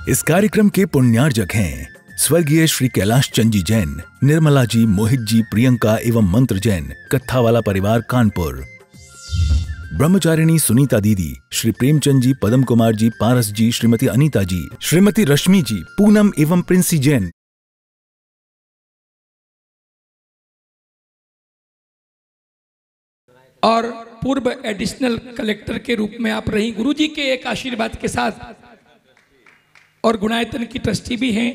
इस कार्यक्रम के पुण्यार्जक हैं स्वर्गीय श्री कैलाश चंद जी जैन, निर्मला जी, मोहित जी, प्रियंका एवं मंत्र जैन, कत्थावाला परिवार कानपुर। ब्रह्मचारिणी सुनीता दीदी, श्री प्रेमचंद जी, पदम कुमार जी, पारस जी, श्रीमती अनीता जी, श्रीमती रश्मि जी, पूनम एवं प्रिंसी जैन। और पूर्व एडिशनल कलेक्टर के रूप में आप रही, गुरुजी के एक आशीर्वाद के साथ, और गुणायतन की ट्रस्टी भी हैं।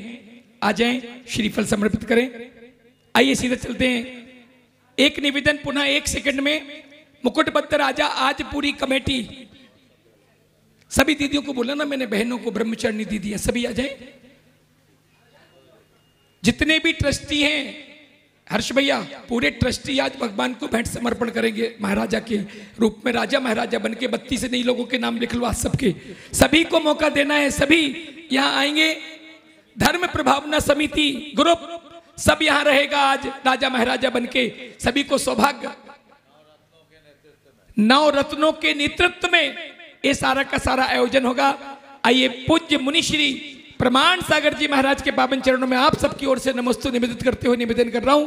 आ जाएं, श्रीफल समर्पित करें। आइए सीधे चलते हैं। एक निवेदन पुनः 1 सेकंड में। मुकुटबद्ध राजा आज पूरी कमेटी, सभी दीदियों को बोला ना मैंने, बहनों को, ब्रह्मचारिणी दीदी सभी आ जाएं। जितने भी ट्रस्टी हैं, हर्ष भैया, पूरे ट्रस्टी आज भगवान को भेंट समर्पण करेंगे महाराजा के रूप में। राजा महाराजा बनके 32 नई लोगों के नाम लिख लो आज सबके। सभी को मौका देना है, सभी यहाँ आएंगे। धर्म प्रभावना समिति ग्रुप सब यहाँ रहेगा आज राजा महाराजा बनके। सभी को सौभाग्य, 9 रत्नों के नेतृत्व में ये सारा का सारा आयोजन होगा। आइए पूज्य मुनिश्री प्रमाण सागर जी महाराज के पावन चरणों में आप सबकी ओर से नमस्तु निवेदित करते हुए निवेदन कर रहा हूं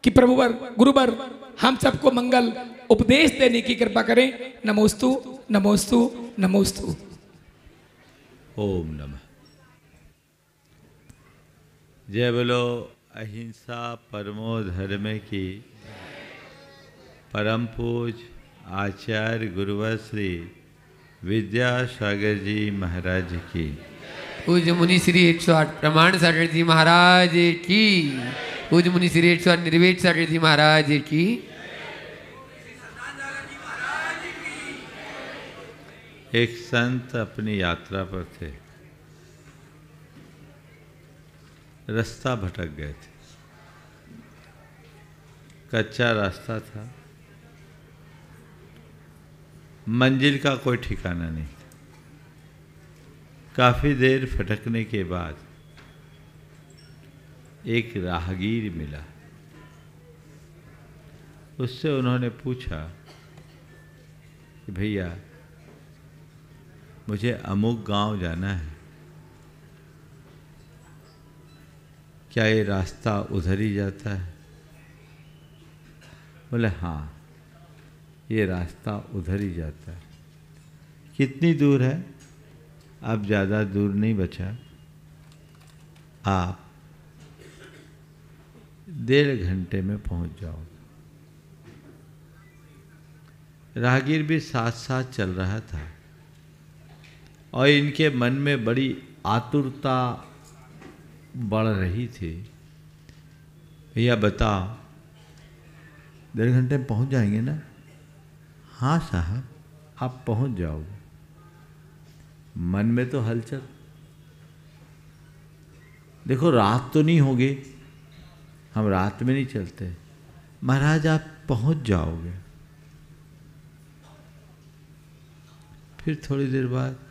कि प्रभुवर गुरुवर हम सबको मंगल उपदेश देने की कृपा करें। नमोस्तु नमोस्तु नमोस्तु। ओम नमः। जय बोलो अहिंसा परमो धर्म की परम पूज आचार्य गुरुवर श्री विद्यासागर जी महाराज की, पूज्य मुनि श्री 108 प्रमाण सागर जी महाराज की, पूज्य मुनि श्री 108 निर्वेद सागर जी महाराज की। एक संत अपनी यात्रा पर थे, रास्ता भटक गए थे। कच्चा रास्ता था, मंजिल का कोई ठिकाना नहीं। काफ़ी देर भटकने के बाद एक राहगीर मिला। उससे उन्होंने पूछा कि भैया मुझे अमुक गांव जाना है, क्या ये रास्ता उधर ही जाता है? बोले हाँ, ये रास्ता उधर ही जाता है। कितनी दूर है? अब ज़्यादा दूर नहीं बचा, आप 1.5 घंटे में पहुंच जाओ। राहगीर भी साथ साथ चल रहा था और इनके मन में बड़ी आतुरता बढ़ रही थी। भैया बताओ 1.5 घंटे में पहुंच जाएंगे ना? हाँ साहब, आप पहुंच जाओगे। मन में तो हलचल, देखो रात तो नहीं होगी, हम रात में नहीं चलते। महाराज आप पहुंच जाओगे। फिर थोड़ी देर बाद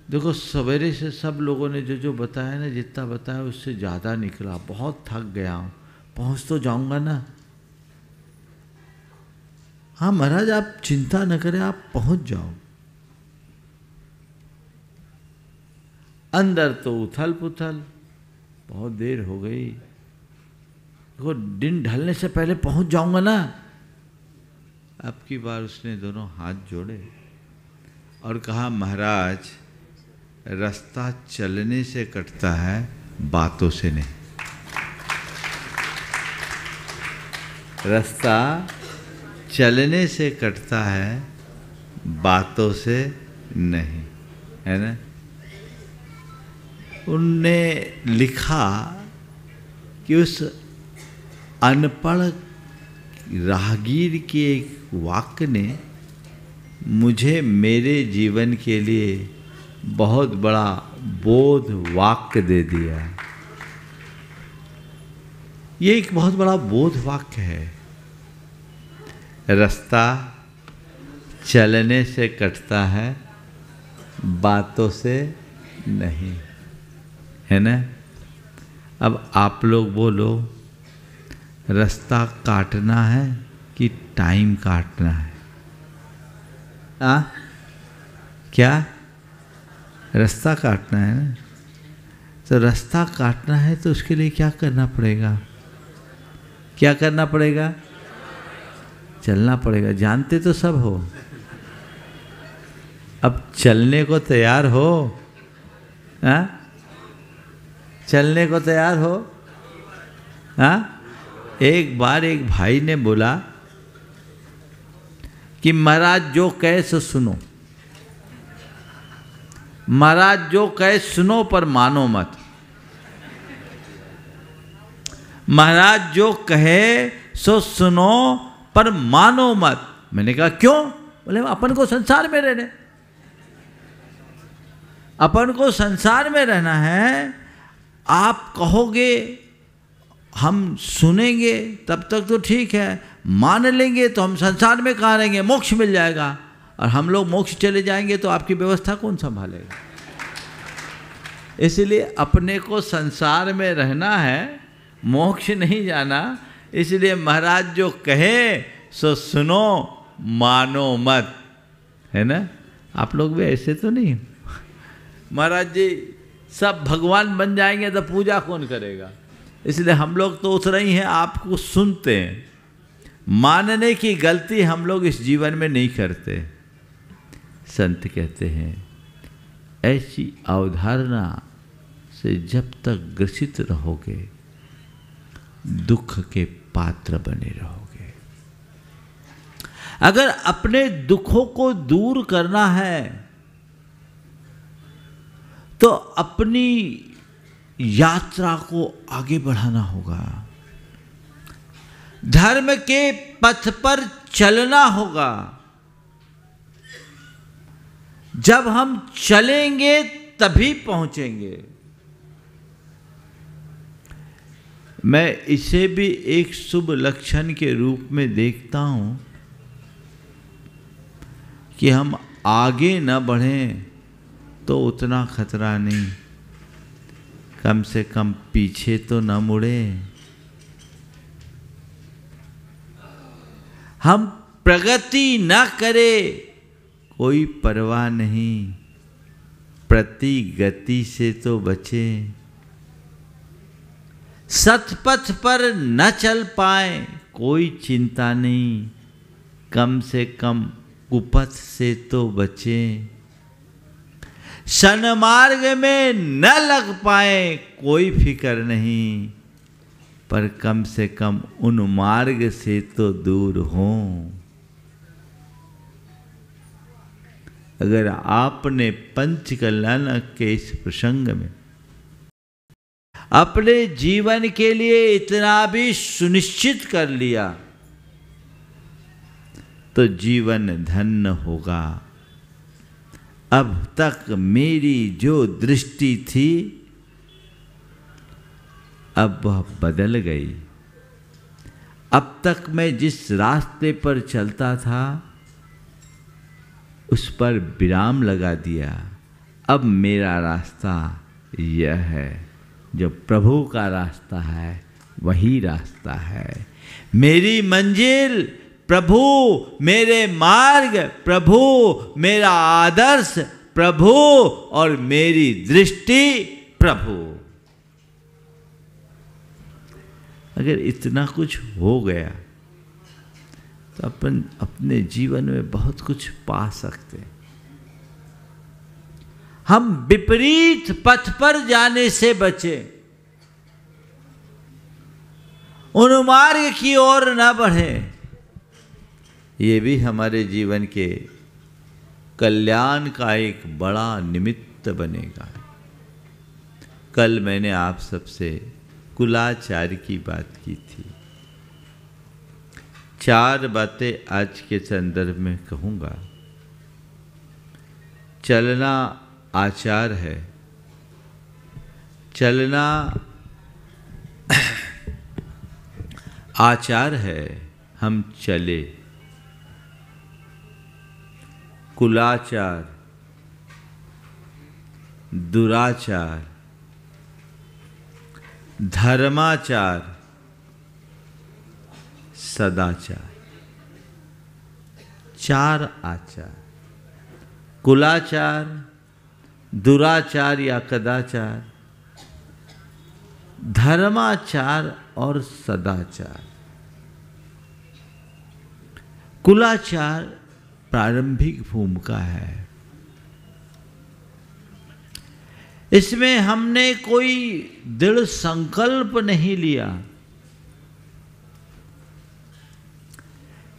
देखो सवेरे से सब लोगों ने जो जो बताया ना, जितना बताया उससे ज़्यादा निकला। बहुत थक गया हूँ, पहुंच तो जाऊंगा ना। हाँ महाराज आप चिंता न करें, आप पहुंच जाओ। अंदर तो उथल पुथल, बहुत देर हो गई। देखो दिन ढलने से पहले पहुंच जाऊंगा ना। अब की बार उसने दोनों हाथ जोड़े और कहा महाराज रास्ता चलने से कटता है, बातों से नहीं। रास्ता चलने से कटता है, बातों से नहीं, है ना। उनने लिखा कि उस अनपढ़ राहगीर के एक वाक्य ने मुझे मेरे जीवन के लिए बहुत बड़ा बोध वाक्य दे दिया। ये एक बहुत बड़ा बोध वाक्य है। रास्ता चलने से कटता है, बातों से नहीं, है ना। अब आप लोग बोलो, रास्ता काटना है कि टाइम काटना है? क्या रास्ता काटना है ना, तो रास्ता काटना है तो उसके लिए क्या करना पड़ेगा? क्या करना पड़ेगा? चलना पड़ेगा। जानते तो सब हो, अब चलने को तैयार हो? हाँ, चलने को तैयार हो? हाँ, एक बार एक भाई ने बोला कि महाराज जो कहे सो सुनो, महाराज जो कहे सुनो पर मानो मत। महाराज जो कहे सो सुनो पर मानो मत। मैंने कहा क्यों? बोले अपन को संसार में रहने, अपन को संसार में रहना है। आप कहोगे हम सुनेंगे तब तक तो ठीक है, मान लेंगे तो हम संसार में कहाँ रहेंगे, मोक्ष मिल जाएगा। और हम लोग मोक्ष चले जाएंगे तो आपकी व्यवस्था कौन संभालेगा? इसलिए अपने को संसार में रहना है, मोक्ष नहीं जाना। इसलिए महाराज जो कहे सो सुनो, मानो मत, है ना। आप लोग भी ऐसे तो नहीं? महाराज जी सब भगवान बन जाएंगे तो पूजा कौन करेगा? इसलिए हम लोग तो उतरे ही हैं, आपको सुनते हैं। मानने की गलती हम लोग इस जीवन में नहीं करते। संत कहते हैं ऐसी अवधारणा से जब तक ग्रसित रहोगे दुख के पात्र बने रहोगे। अगर अपने दुखों को दूर करना है तो अपनी यात्रा को आगे बढ़ाना होगा, धर्म के पथ पर चलना होगा। जब हम चलेंगे तभी पहुंचेंगे। मैं इसे भी एक शुभ लक्षण के रूप में देखता हूं कि हम आगे न बढ़ें तो उतना खतरा नहीं, कम से कम पीछे तो न मुड़े। हम प्रगति न करें कोई परवाह नहीं, प्रति गति से तो बचे। सतपथ पर न चल पाए कोई चिंता नहीं, कम से कम कुपथ से तो बचे। सन्मार्ग में न लग पाए कोई फिक्र नहीं, पर कम से कम उन मार्ग से तो दूर हों। अगर आपने पंच कल्याण के इस प्रसंग में अपने जीवन के लिए इतना भी सुनिश्चित कर लिया तो जीवन धन्य होगा। अब तक मेरी जो दृष्टि थी अब वह बदल गई। अब तक मैं जिस रास्ते पर चलता था उस पर विराम लगा दिया। अब मेरा रास्ता यह है, जो प्रभु का रास्ता है वही रास्ता है। मेरी मंजिल प्रभु, मेरे मार्ग प्रभु, मेरा आदर्श प्रभु और मेरी दृष्टि प्रभु। अगर इतना कुछ हो गया तो अपन अपने जीवन में बहुत कुछ पा सकते हैं। हम विपरीत पथ पर जाने से बचे, उन मार्ग की ओर न बढ़े। ये भी हमारे जीवन के कल्याण का एक बड़ा निमित्त बनेगा। कल मैंने आप सबसे कुलाचार की बात की थी। 4 बातें आज के संदर्भ में कहूँगा। चलना आचार है, चलना आचार है, हम चले। कुलाचार, दुराचार, धर्माचार, सदाचार, 4 आचार। कुलाचार, दुराचार या कदाचार, धर्माचार और सदाचार। कुलाचार प्रारंभिक भूमिका है। इसमें हमने कोई दृढ़ संकल्प नहीं लिया,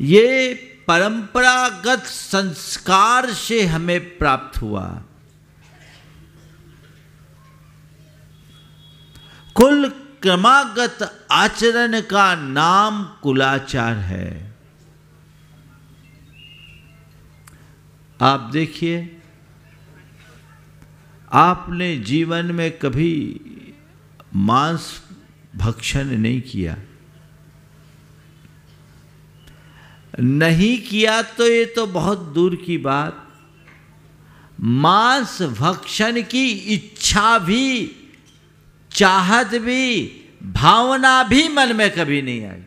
ये परंपरागत संस्कार से हमें प्राप्त हुआ। कुल क्रमागत आचरण का नाम कुलाचार है। आप देखिए, आपने जीवन में कभी मांस भक्षण नहीं किया, नहीं किया तो ये तो बहुत दूर की बात, मांस भक्षण की इच्छा भी, चाहत भी, भावना भी मन में कभी नहीं आई।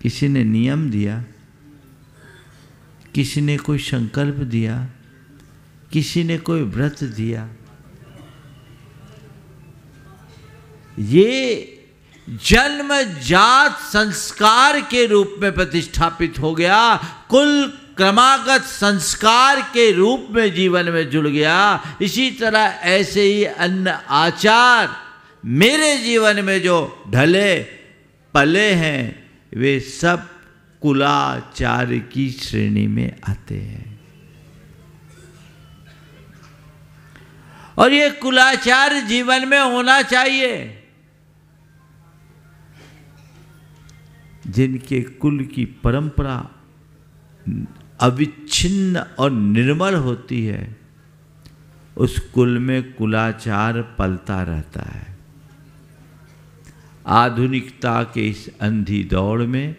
किसी ने नियम दिया, किसी ने कोई संकल्प दिया, किसी ने कोई व्रत दिया, ये जन्मजात संस्कार के रूप में प्रतिष्ठापित हो गया, कुल क्रमागत संस्कार के रूप में जीवन में जुड़ गया। इसी तरह ऐसे ही अन्य आचार मेरे जीवन में जो ढले पले हैं, वे सब कुलाचार की श्रेणी में आते हैं। और ये कुलाचार जीवन में होना चाहिए। जिनके कुल की परंपरा अविच्छिन्न और निर्मल होती है, उस कुल में कुलाचार पलता रहता है। आधुनिकता के इस अंधी दौड़ में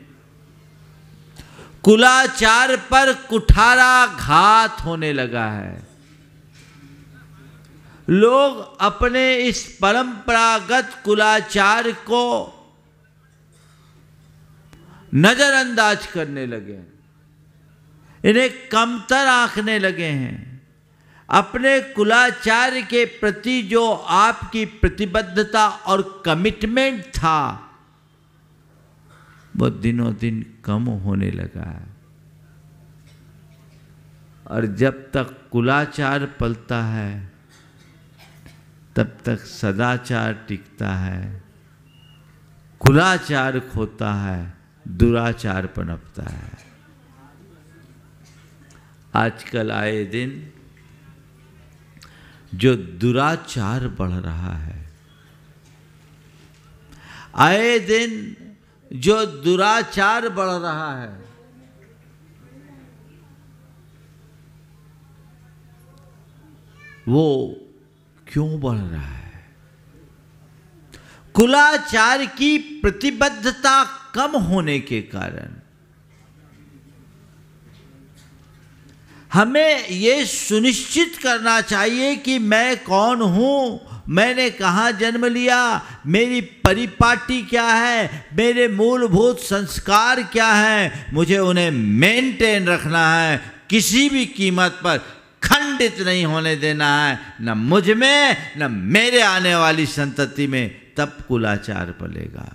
कुलाचार पर कुठारा घात होने लगा है। लोग अपने इस परंपरागत कुलाचार को नजरअंदाज करने लगे, इन्हें कमतर आंकने लगे हैं। अपने कुलाचार के प्रति जो आपकी प्रतिबद्धता और कमिटमेंट था, वो दिनों दिन कम होने लगा है। और जब तक कुलाचार पलता है, तब तक सदाचार टिकता है। कुलाचार खोता है, दुराचार पनपता है। आजकल आए दिन जो दुराचार बढ़ रहा है, आए दिन जो दुराचार बढ़ रहा है, वो क्यों बढ़ रहा है? कुलाचार की प्रतिबद्धता कम होने के कारण। हमें ये सुनिश्चित करना चाहिए कि मैं कौन हूं, मैंने कहाँ जन्म लिया, मेरी परिपाटी क्या है, मेरे मूलभूत संस्कार क्या हैं, मुझे उन्हें मेंटेन रखना है, किसी भी कीमत पर खंडित नहीं होने देना है, न मुझ में न मेरे आने वाली संतति में। तब कुलाचार पलेगा।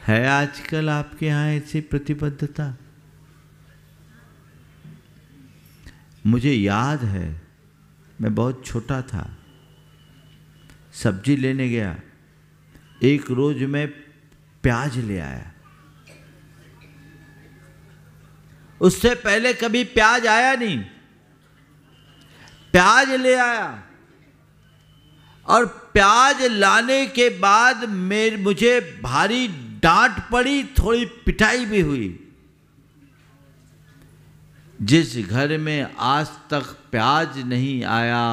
है आजकल आपके यहाँ ऐसी प्रतिबद्धता? मुझे याद है, मैं बहुत छोटा था, सब्जी लेने गया, एक रोज मैं प्याज ले आया। उससे पहले कभी प्याज आया नहीं, प्याज ले आया। और प्याज लाने के बाद मुझे भारी डांट पड़ी, थोड़ी पिटाई भी हुई। जिस घर में आज तक प्याज नहीं आया,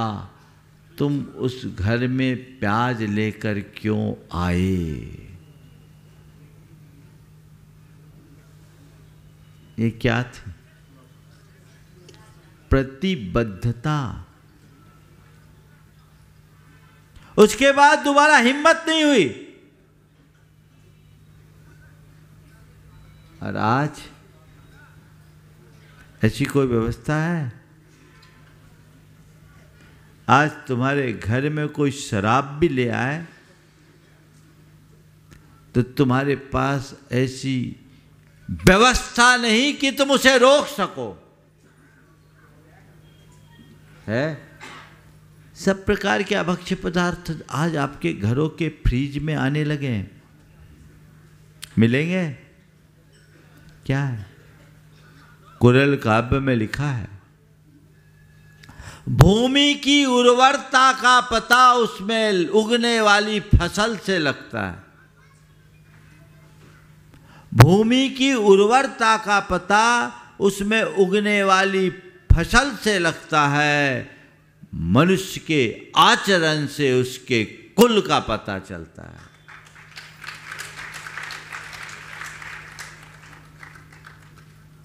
तुम उस घर में प्याज लेकर क्यों आए? ये क्या थी? प्रतिबद्धता। उसके बाद दोबारा हिम्मत नहीं हुई। और आज ऐसी कोई व्यवस्था है? आज तुम्हारे घर में कोई शराब भी ले आए तो तुम्हारे पास ऐसी व्यवस्था नहीं कि तुम उसे रोक सको। है सब प्रकार के अभक्ष्य पदार्थ आज आपके घरों के फ्रिज में आने लगे हैं, मिलेंगे। क्या है? कुरल काव्य में लिखा है, भूमि की उर्वरता का पता उसमें उगने वाली फसल से लगता है। भूमि की उर्वरता का पता उसमें उगने वाली फसल से लगता है, मनुष्य के आचरण से उसके कुल का पता चलता है।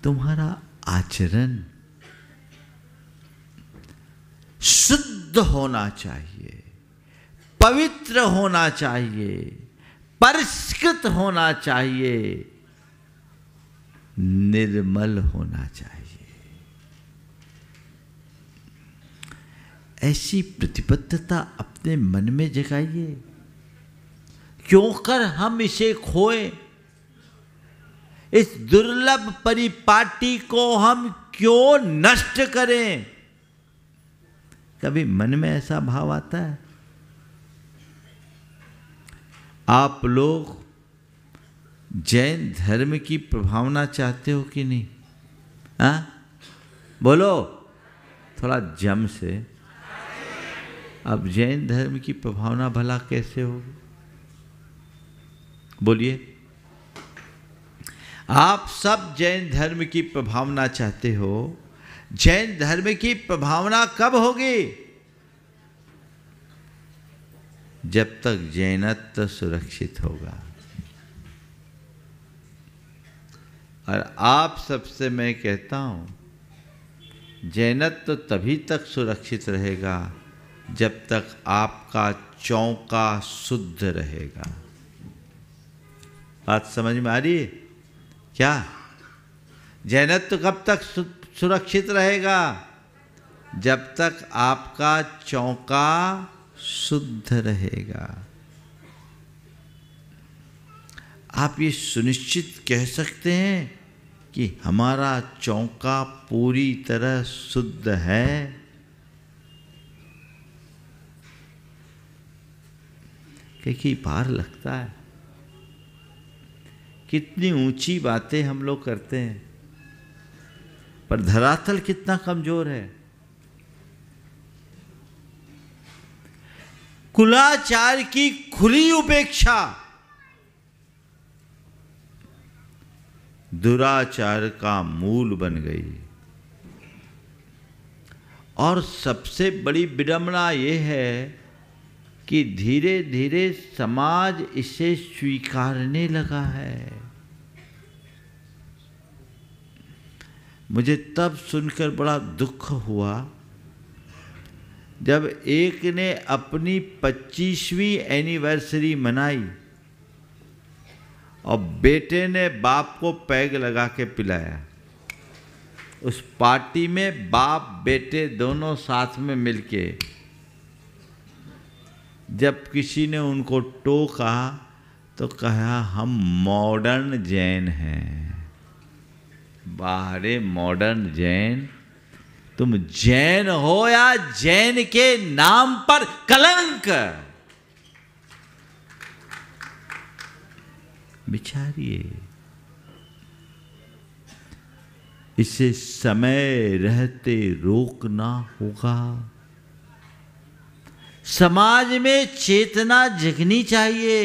तुम्हारा आचरण शुद्ध होना चाहिए, पवित्र होना चाहिए, परिष्कृत होना चाहिए, निर्मल होना चाहिए। ऐसी प्रतिबद्धता अपने मन में जगाइए। क्यों कर हम इसे खोएं? इस दुर्लभ परिपाटी को हम क्यों नष्ट करें? कभी मन में ऐसा भाव आता है? आप लोग जैन धर्म की प्रभावना चाहते हो कि नहीं? हाँ बोलो थोड़ा जम से। अब जैन धर्म की प्रभावना भला कैसे होगी? बोलिए। आप सब जैन धर्म की प्रभावना चाहते हो। जैन धर्म की प्रभावना कब होगी? जब तक जैनत्व सुरक्षित होगा। और आप सबसे मैं कहता हूं, जैनत्व तभी तक सुरक्षित रहेगा जब तक आपका चौका शुद्ध रहेगा। बात समझ में आ रही है क्या? जैनत्व कब तक सुरक्षित रहेगा? जब तक आपका चौका शुद्ध रहेगा। आप ये सुनिश्चित कह सकते हैं कि हमारा चौका पूरी तरह शुद्ध है? कई बार लगता है कितनी ऊंची बातें हम लोग करते हैं, पर धरातल कितना कमजोर है। कुलाचार की खुली उपेक्षा दुराचार का मूल बन गई। और सबसे बड़ी विडंबना यह है कि धीरे धीरे समाज इसे स्वीकारने लगा है। मुझे तब सुनकर बड़ा दुख हुआ जब एक ने अपनी 25वीं एनिवर्सरी मनाई और बेटे ने बाप को पैग लगा के पिलाया। उस पार्टी में बाप बेटे दोनों साथ में मिलके, जब किसी ने उनको टोका तो कहा हम मॉडर्न जैन हैं। बाहरे मॉडर्न जैन? तुम जैन हो या जैन के नाम पर कलंक? विचारिए। इसे समय रहते रोकना होगा। समाज में चेतना जगनी चाहिए।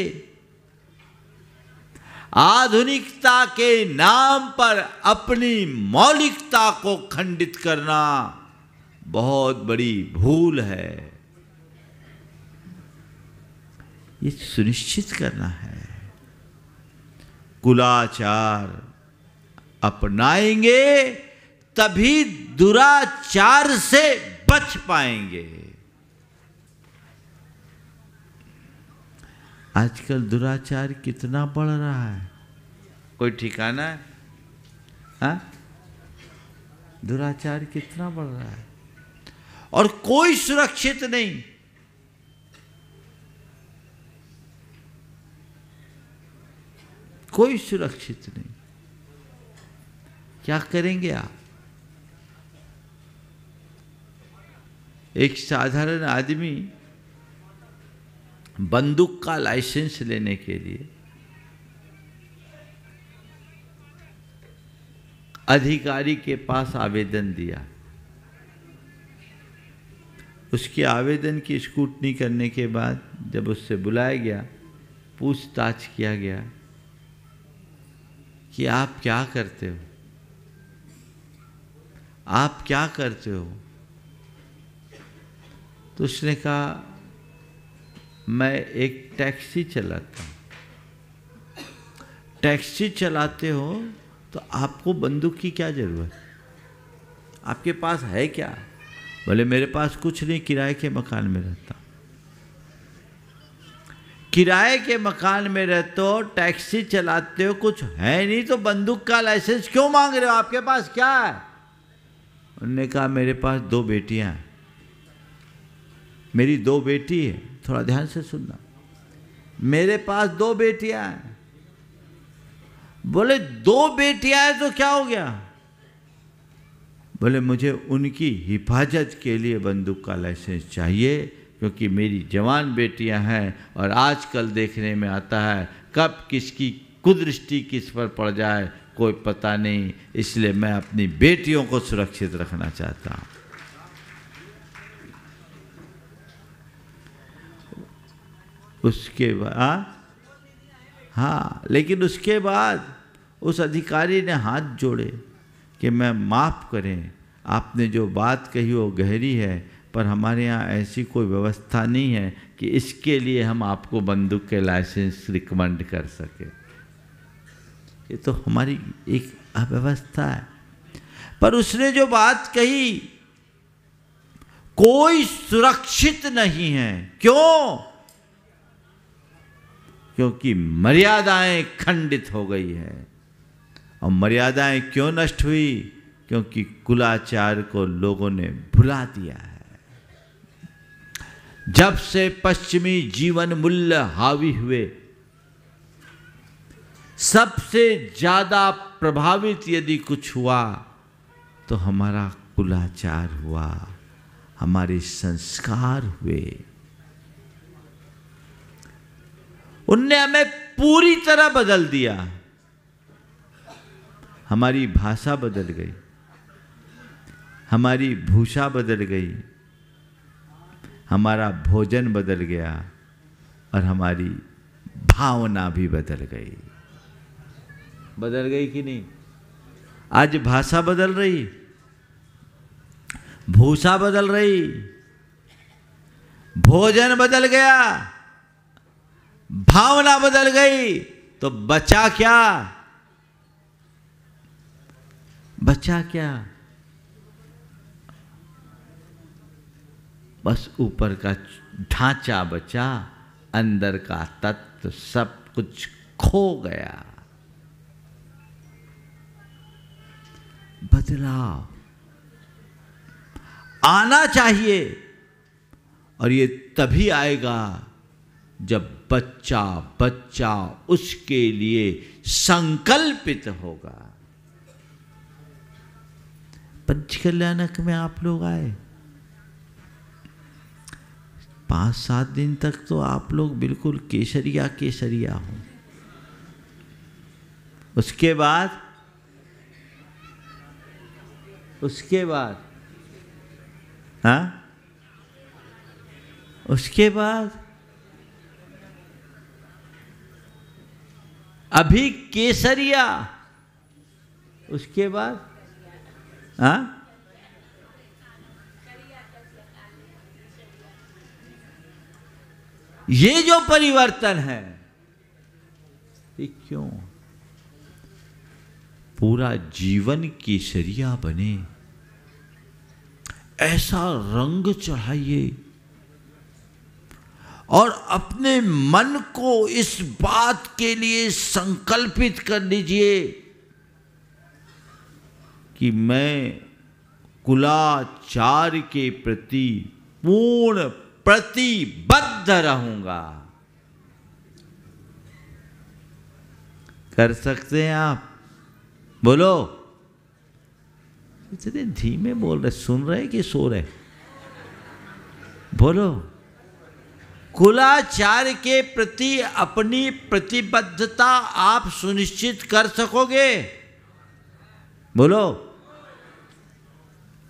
आधुनिकता के नाम पर अपनी मौलिकता को खंडित करना बहुत बड़ी भूल है। ये सुनिश्चित करना है। कुलाचार अपनाएंगे तभी दुराचार से बच पाएंगे। आजकल दुराचार कितना बढ़ रहा है, कोई ठिकाना है? हाँ, दुराचार कितना बढ़ रहा है और कोई सुरक्षित नहीं। कोई सुरक्षित नहीं। क्या करेंगे आप? एक साधारण आदमी बंदूक का लाइसेंस लेने के लिए अधिकारी के पास आवेदन दिया। उसके आवेदन की स्क्रूटनी करने के बाद जब उससे बुलाया गया, पूछताछ किया गया कि आप क्या करते हो, आप क्या करते हो, तो उसने कहा मैं एक टैक्सी चलाता हूँ। टैक्सी चलाते हो तो आपको बंदूक की क्या जरूरत, आपके पास है क्या? बोले मेरे पास कुछ नहीं, किराए के मकान में रहता हूँ। किराए के मकान में रहते हो, टैक्सी चलाते हो, कुछ है नहीं तो बंदूक का लाइसेंस क्यों मांग रहे हो, आपके पास क्या है? उन्होंने कहा मेरे पास 2 बेटियां हैं, मेरी 2 बेटी है। थोड़ा ध्यान से सुनना, मेरे पास 2 बेटियां हैं। बोले 2 बेटियां हैं तो क्या हो गया? बोले मुझे उनकी हिफाजत के लिए बंदूक का लाइसेंस चाहिए, क्योंकि मेरी जवान बेटियां हैं और आजकल देखने में आता है कब किसकी कुदृष्टि किस पर पड़ जाए कोई पता नहीं, इसलिए मैं अपनी बेटियों को सुरक्षित रखना चाहता हूं। उसके बाद हाँ, लेकिन उसके बाद उस अधिकारी ने हाथ जोड़े कि मैं माफ़ करें, आपने जो बात कही वो गहरी है, पर हमारे यहाँ ऐसी कोई व्यवस्था नहीं है कि इसके लिए हम आपको बंदूक के लाइसेंस रिकमेंड कर सके। ये तो हमारी एक अव्यवस्था है। पर उसने जो बात कही, कोई सुरक्षित नहीं है। क्यों? क्योंकि मर्यादाएं खंडित हो गई है। और मर्यादाएं क्यों नष्ट हुई? क्योंकि कुलाचार को लोगों ने भुला दिया है। जब से पश्चिमी जीवन मूल्य हावी हुए, सबसे ज्यादा प्रभावित यदि कुछ हुआ तो हमारा कुलाचार हुआ, हमारे संस्कार हुए। उनने हमें पूरी तरह बदल दिया। हमारी भाषा बदल गई, हमारी भूषा बदल गई, हमारा भोजन बदल गया और हमारी भावना भी बदल गई। बदल गई कि नहीं? आज भाषा बदल रही, भूषा बदल रही, भोजन बदल गया, भावना बदल गई, तो बचा क्या? बचा क्या? बस ऊपर का ढांचा बचा, अंदर का तत्व सब कुछ खो गया। बदलाव आना चाहिए, और ये तभी आएगा जब बच्चा बच्चा उसके लिए संकल्पित होगा। पंचकल्याणक में आप लोग आए, 5-7 दिन तक तो आप लोग बिल्कुल केसरिया केसरिया हो। उसके बाद हाँ, उसके बाद अभी केसरिया, उसके बाद हाँ, ये जो परिवर्तन है, ये क्यों? पूरा जीवन केसरिया बने, ऐसा रंग चढ़ाइए और अपने मन को इस बात के लिए संकल्पित कर लीजिए कि मैं कुलाचार के प्रति पूर्ण प्रतिबद्ध रहूंगा। कर सकते हैं आप? बोलो। इतने धीमे बोल रहे, सुन रहे कि सो रहे? बोलो। कुलाचार के प्रति अपनी प्रतिबद्धता आप सुनिश्चित कर सकोगे? बोलो।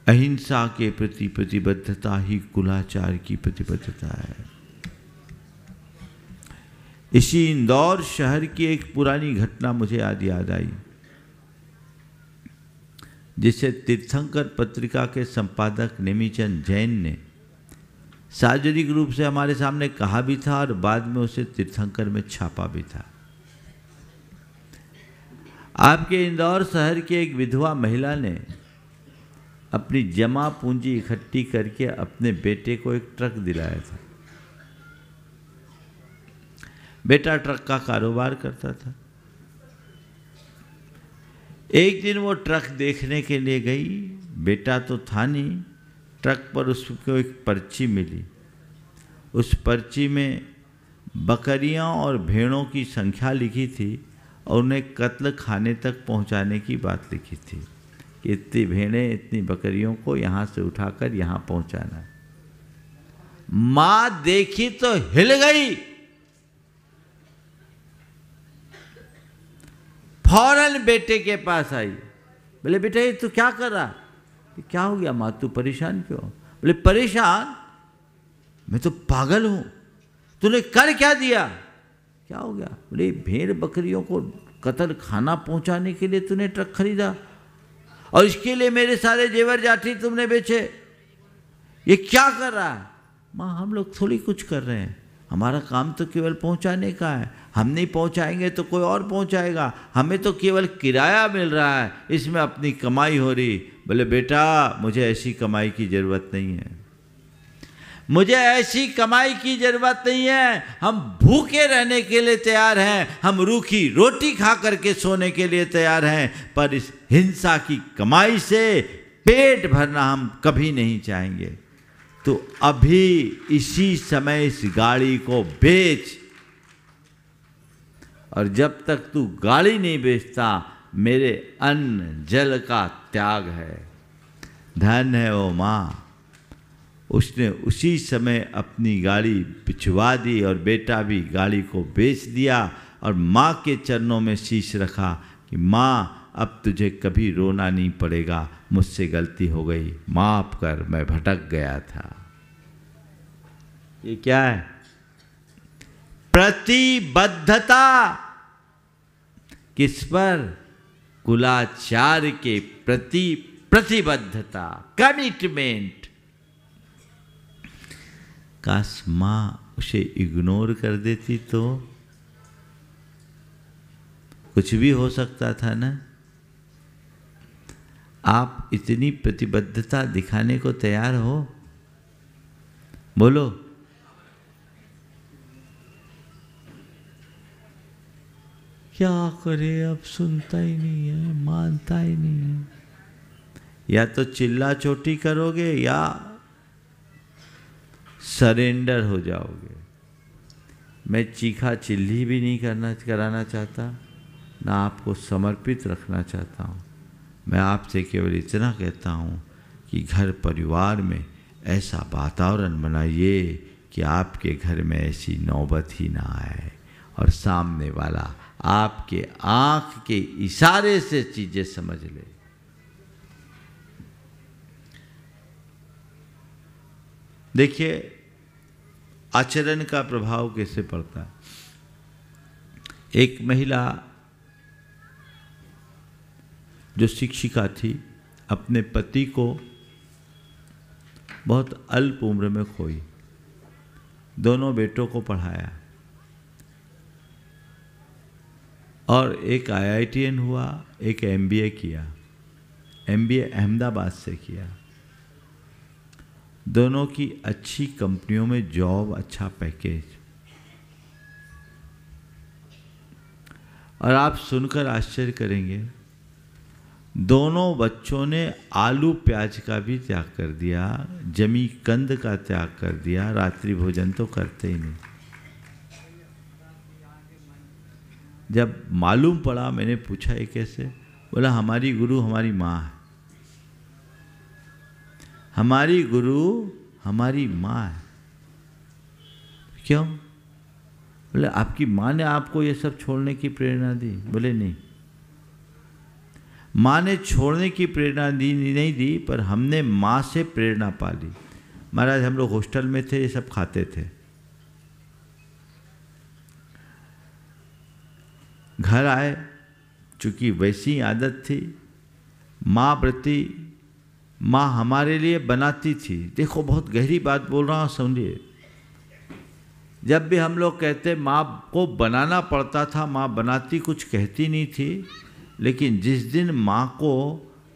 अहिंसा के प्रति प्रतिबद्धता ही कुलाचार की प्रतिबद्धता है। इसी इंदौर शहर की एक पुरानी घटना मुझे याद आई, जिसे तीर्थंकर पत्रिका के संपादक नेमीचंद जैन ने सार्वजनिक रूप से हमारे सामने कहा भी था और बाद में उसे तीर्थंकर में छापा भी था। आपके इंदौर शहर की एक विधवा महिला ने अपनी जमा पूंजी इकट्ठी करके अपने बेटे को एक ट्रक दिलाया था। बेटा ट्रक का कारोबार करता था। एक दिन वो ट्रक देखने के लिए गई। बेटा तो था नहीं। ट्रक पर उसको एक पर्ची मिली। उस पर्ची में बकरियां और भेड़ों की संख्या लिखी थी और उन्हें कत्ल खाने तक पहुंचाने की बात लिखी थी कि इतनी भेड़ें, इतनी बकरियों को यहाँ से उठाकर यहाँ पहुंचाना है। माँ देखी तो हिल गई। फौरन बेटे के पास आई। बोले बेटा ये तू क्या कर रहा? क्या हो गया माँ, तू परेशान क्यों? बोले परेशान? मैं तो पागल हूं। तूने कर क्या दिया? क्या हो गया? बोले भेड़ बकरियों को कत्ल खाना पहुंचाने के लिए तूने ट्रक खरीदा और इसके लिए मेरे सारे जेवर जाठी तुमने बेचे। ये क्या कर रहा है? माँ हम लोग थोड़ी कुछ कर रहे हैं, हमारा काम तो केवल पहुंचाने का है। हम नहीं पहुंचाएंगे तो कोई और पहुंचाएगा। हमें तो केवल किराया मिल रहा है, इसमें अपनी कमाई हो रही। बोले बेटा मुझे ऐसी कमाई की ज़रूरत नहीं है। मुझे ऐसी कमाई की ज़रूरत नहीं है। हम भूखे रहने के लिए तैयार हैं, हम रूखी रोटी खा करके सोने के लिए तैयार हैं, पर इस हिंसा की कमाई से पेट भरना हम कभी नहीं चाहेंगे। तो अभी इसी समय इस गाड़ी को बेच, और जब तक तू गाड़ी नहीं बेचता मेरे अन्न जल का त्याग है। धन है वो माँ। उसने उसी समय अपनी गाड़ी बिचवा दी और बेटा भी गाड़ी को बेच दिया और माँ के चरणों में शीश रखा कि माँ अब तुझे कभी रोना नहीं पड़ेगा, मुझसे गलती हो गई, माफ कर, मैं भटक गया था। ये क्या है? प्रतिबद्धता। किस पर? कुलाचार के प्रति प्रतिबद्धता, कमिटमेंट। काश मां उसे इग्नोर कर देती तो कुछ भी हो सकता था ना। आप इतनी प्रतिबद्धता दिखाने को तैयार हो? बोलो। क्या करे, अब सुनता ही नहीं है, मानता ही नहीं है। या तो चिल्ला चोटी करोगे या सरेंडर हो जाओगे। मैं चीखा चिल्ली भी नहीं कराना चाहता, ना आपको समर्पित रखना चाहता हूँ। मैं आपसे केवल इतना कहता हूँ कि घर परिवार में ऐसा वातावरण बनाइए कि आपके घर में ऐसी नौबत ही ना आए और सामने वाला आपके आंख के इशारे से चीजें समझ ले। देखिए आचरण का प्रभाव कैसे पड़ता है। एक महिला जो शिक्षिका थी अपने पति को बहुत अल्प उम्र में खोई। दोनों बेटों को पढ़ाया और एक IITN हुआ, एक MBA किया। MBA अहमदाबाद से किया। दोनों की अच्छी कंपनियों में जॉब, अच्छा पैकेज। और आप सुनकर आश्चर्य करेंगे, दोनों बच्चों ने आलू प्याज का भी त्याग कर दिया, जमी कंद का त्याग कर दिया, रात्रि भोजन तो करते ही नहीं। जब मालूम पड़ा, मैंने पूछा ये कैसे? बोला हमारी गुरु हमारी माँ है, हमारी गुरु हमारी माँ है। क्यों? बोले आपकी माँ ने आपको ये सब छोड़ने की प्रेरणा दी? बोले नहीं, माँ ने छोड़ने की प्रेरणा नहीं दी, पर हमने माँ से प्रेरणा पा ली। महाराज हम लोग हॉस्टल में थे, ये सब खाते थे। घर आए, चूँकि वैसी आदत थी, माँ व्रती, माँ हमारे लिए बनाती थी। देखो बहुत गहरी बात बोल रहा हूँ, समझिए। जब भी हम लोग कहते माँ को बनाना पड़ता था, माँ बनाती कुछ कहती नहीं थी, लेकिन जिस दिन माँ को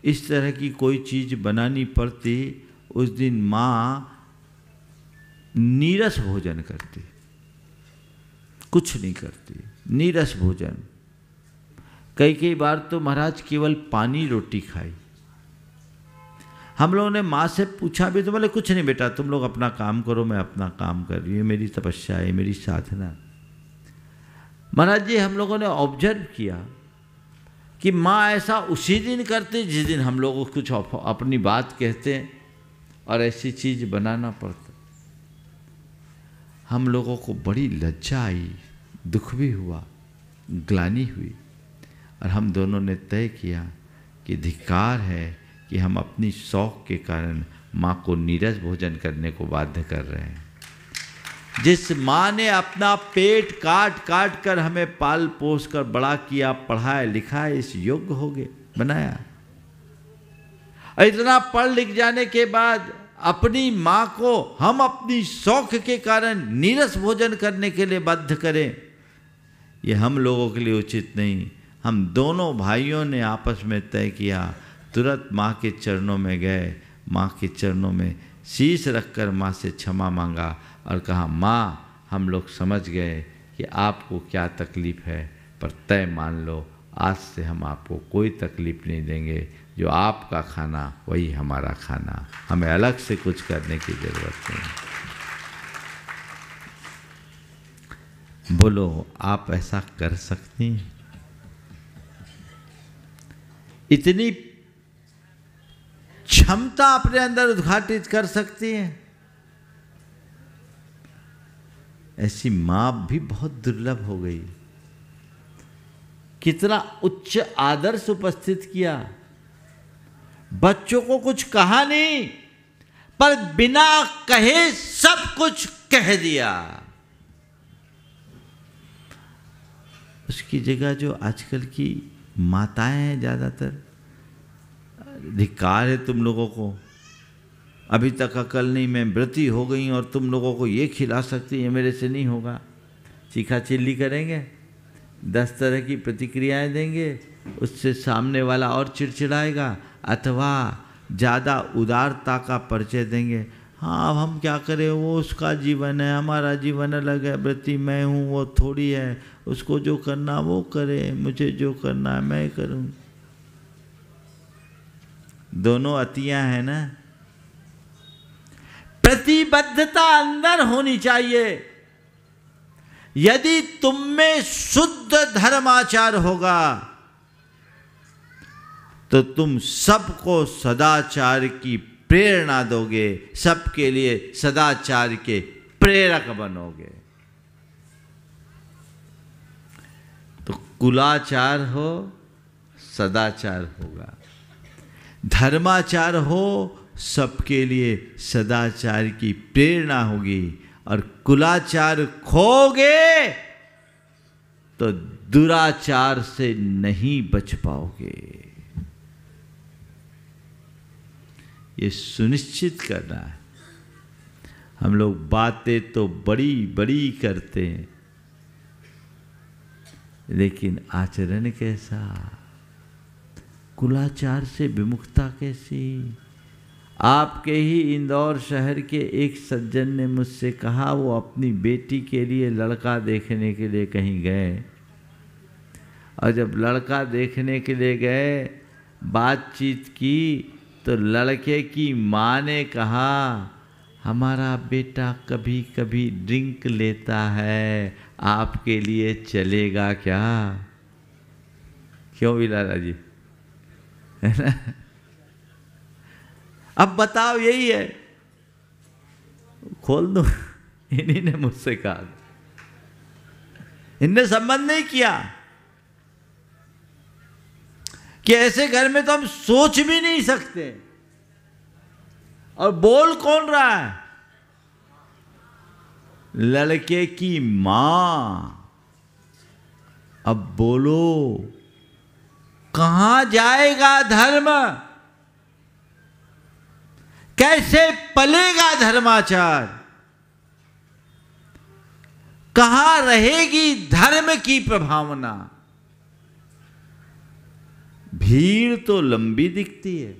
इस तरह की कोई चीज़ बनानी पड़ती, उस दिन माँ नीरस भोजन करती, कुछ नहीं करती, नीरस भोजन। कई बार तो महाराज केवल पानी रोटी खाई। हम लोगों ने माँ से पूछा भी तो बोले कुछ नहीं बेटा, तुम लोग अपना काम करो, मैं अपना काम कर रही हूँ, मेरी तपस्या है, मेरी साधना। महाराज जी हम लोगों ने ऑब्जर्व किया कि माँ ऐसा उसी दिन करते जिस दिन हम लोगों को कुछ अपनी बात कहते हैं और ऐसी चीज़ बनाना पड़ता। हम लोगों को बड़ी लज्जा आई, दुख भी हुआ, ग्लानि हुई, और हम दोनों ने तय किया कि धिक्कार है कि हम अपनी शौक के कारण माँ को नीरस भोजन करने को बाध्य कर रहे हैं। जिस माँ ने अपना पेट काट काट कर हमें पाल पोस कर बड़ा किया, पढ़ाया लिखाया, इस योग्य हो गए, बनाया, और इतना पढ़ लिख जाने के बाद अपनी माँ को हम अपनी शौक के कारण नीरस भोजन करने के लिए बाध्य करें, ये हम लोगों के लिए उचित नहीं। हम दोनों भाइयों ने आपस में तय किया, तुरंत माँ के चरणों में गए, माँ के चरणों में शीश रखकर माँ से क्षमा मांगा और कहा माँ हम लोग समझ गए कि आपको क्या तकलीफ़ है, पर तय मान लो आज से हम आपको कोई तकलीफ़ नहीं देंगे, जो आपका खाना वही हमारा खाना, हमें अलग से कुछ करने की ज़रूरत नहीं। बोलो आप ऐसा कर सकती हैं? इतनी क्षमता अपने अंदर उद्घाटित कर सकती हैं? ऐसी माँ भी बहुत दुर्लभ हो गई। कितना उच्च आदर्श उपस्थित किया, बच्चों को कुछ कहा नहीं, पर बिना कहे सब कुछ कह दिया। उसकी जगह जो आजकल की माताएं हैं ज़्यादातर, धिक्कार है तुम लोगों को, अभी तक अकल नहीं, मैं व्रती हो गई और तुम लोगों को ये खिला सकती है, मेरे से नहीं होगा। चीखा चिल्ली करेंगे, 10 तरह की प्रतिक्रियाएं देंगे, उससे सामने वाला और चिड़चिड़ाएगा, अथवा ज़्यादा उदारता का परिचय देंगे। हाँ अब हम क्या करें, वो उसका जीवन है, हमारा जीवन अलग है, व्रती मैं हूँ, वो थोड़ी है, उसको जो करना वो करे, मुझे जो करना है मैं करूँ। दोनों अतियाँ हैं ना। प्रतिबद्धता अंदर होनी चाहिए। यदि तुम में शुद्ध धर्माचार होगा तो तुम सबको सदाचार की प्रेरणा दोगे, सबके लिए सदाचार के प्रेरक बनोगे। तो कुलाचार हो, सदाचार होगा, धर्माचार हो, सबके लिए सदाचार की प्रेरणा होगी, और कुलाचार खोगे तो दुराचार से नहीं बच पाओगे। ये सुनिश्चित करना है। हम लोग बातें तो बड़ी बड़ी करते हैं, लेकिन आचरण कैसा, कुलाचार से विमुखता कैसी। आपके ही इंदौर शहर के एक सज्जन ने मुझसे कहा, वो अपनी बेटी के लिए लड़का देखने के लिए कहीं गए, और जब लड़का देखने के लिए गए बातचीत की तो लड़के की माँ ने कहा, हमारा बेटा कभी कभी ड्रिंक लेता है, आपके लिए चलेगा क्या? क्यों भी लाला जी, है ना? अब बताओ, यही है। खोल दो। इन्हीं ने मुझसे कहा, इनने संबंध नहीं किया कि ऐसे घर में तो हम सोच भी नहीं सकते। और बोल कौन रहा है? लड़के की मां। अब बोलो, कहां जाएगा धर्म? कैसे पलेगा धर्माचार? कहां रहेगी धर्म की प्रभावना? भीड़ तो लंबी दिखती है,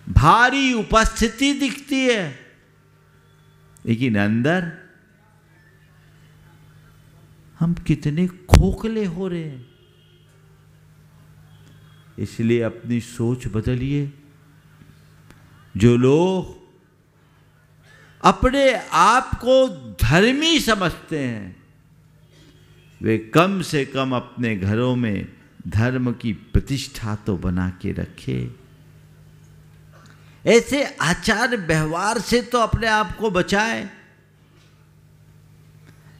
भारी उपस्थिति दिखती है, लेकिन अंदर हम कितने खोखले हो रहे हैं। इसलिए अपनी सोच बदलिए। जो लोग अपने आप को धर्मी समझते हैं, वे कम से कम अपने घरों में धर्म की प्रतिष्ठा तो बना के रखे। ऐसे आचार व्यवहार से तो अपने आप को बचाए।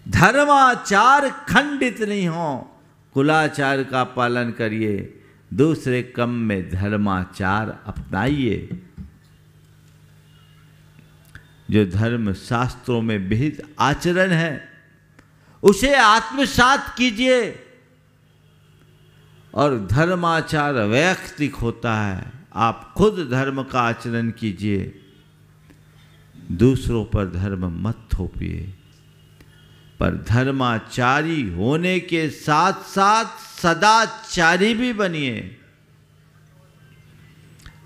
धर्माचार खंडित नहीं हो, कुलाचार का पालन करिए, दूसरे कम में धर्माचार अपनाइए। जो धर्म शास्त्रों में विहित आचरण है उसे आत्मसात कीजिए, और धर्माचार वैयक्तिक होता है। आप खुद धर्म का आचरण कीजिए, दूसरों पर धर्म मत थोपिए। पर धर्माचारी होने के साथ साथ सदाचारी भी बनिए।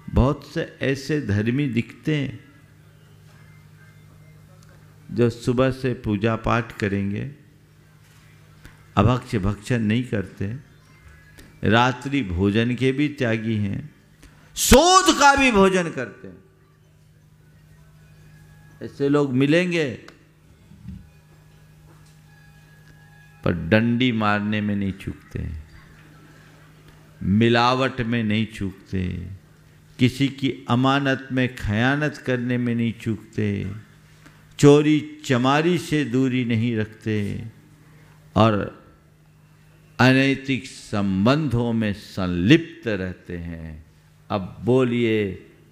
बहुत से ऐसे धर्मी दिखते हैं जो सुबह से पूजा पाठ करेंगे, अभक्ष्य भक्षण नहीं करते, रात्रि भोजन के भी त्यागी हैं, शोध का भी भोजन करते हैं। ऐसे लोग मिलेंगे, पर डंडी मारने में नहीं चूकते, मिलावट में नहीं चूकते, किसी की अमानत में खयानत करने में नहीं चूकते, चोरी चमारी से दूरी नहीं रखते, और अनैतिक संबंधों में संलिप्त रहते हैं। अब बोलिए,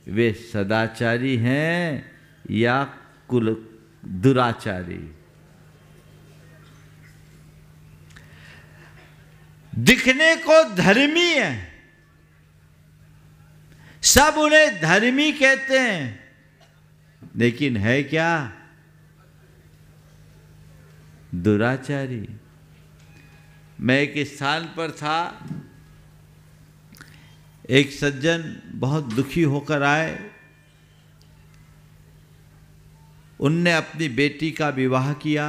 वे सदाचारी हैं या कुल दुराचारी? दिखने को धर्मी है, सब उन्हें धर्मी कहते हैं, लेकिन है क्या? दुराचारी। मैं एक स्थान पर था, एक सज्जन बहुत दुखी होकर आए। उनने अपनी बेटी का विवाह किया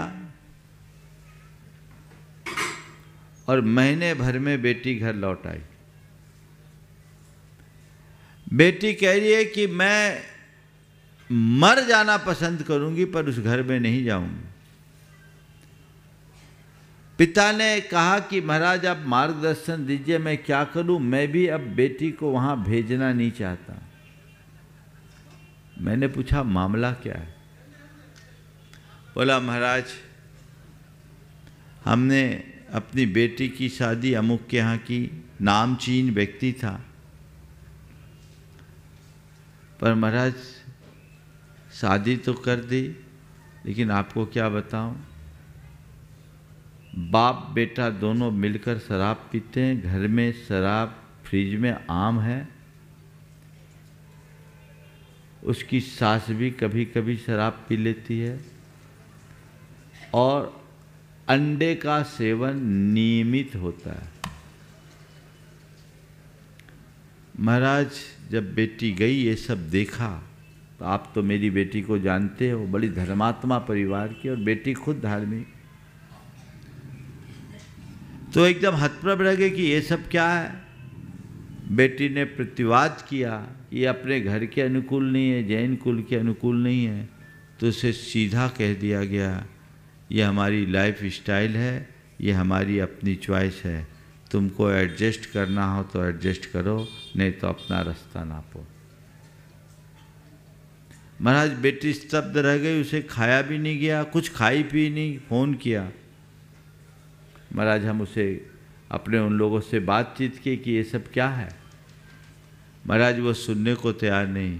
और महीने भर में बेटी घर लौट आई। बेटी कह रही है कि मैं मर जाना पसंद करूंगी पर उस घर में नहीं जाऊंगी। पिता ने कहा कि महाराज आप मार्गदर्शन दीजिए, मैं क्या करूं, मैं भी अब बेटी को वहां भेजना नहीं चाहता। मैंने पूछा मामला क्या है? बोला महाराज हमने अपनी बेटी की शादी अमुक के यहाँ की, नामचीन व्यक्ति था, पर महाराज शादी तो कर दी, लेकिन आपको क्या बताऊं, बाप बेटा दोनों मिलकर शराब पीते हैं, घर में शराब फ्रिज में आम है, उसकी सास भी कभी कभी शराब पी लेती है, और अंडे का सेवन नियमित होता है। महाराज जब बेटी गई ये सब देखा, तो आप तो मेरी बेटी को जानते हो, बड़ी धर्मात्मा परिवार की और बेटी खुद धार्मिक, तो एकदम हतप्रभ रह गए कि ये सब क्या है। बेटी ने प्रतिवाद किया कि ये अपने घर के अनुकूल नहीं है, जैन कुल के अनुकूल नहीं है, तो उसे सीधा कह दिया गया ये हमारी लाइफ स्टाइल है, ये हमारी अपनी चॉइस है, तुमको एडजस्ट करना हो तो एडजस्ट करो, नहीं तो अपना रास्ता नापो। महाराज बेटी स्तब्ध रह गई, उसे खाया भी नहीं गया, कुछ खाई पी नहीं। फ़ोन किया महाराज, हम उसे अपने उन लोगों से बातचीत की कि ये सब क्या है। महाराज वो सुनने को तैयार नहीं।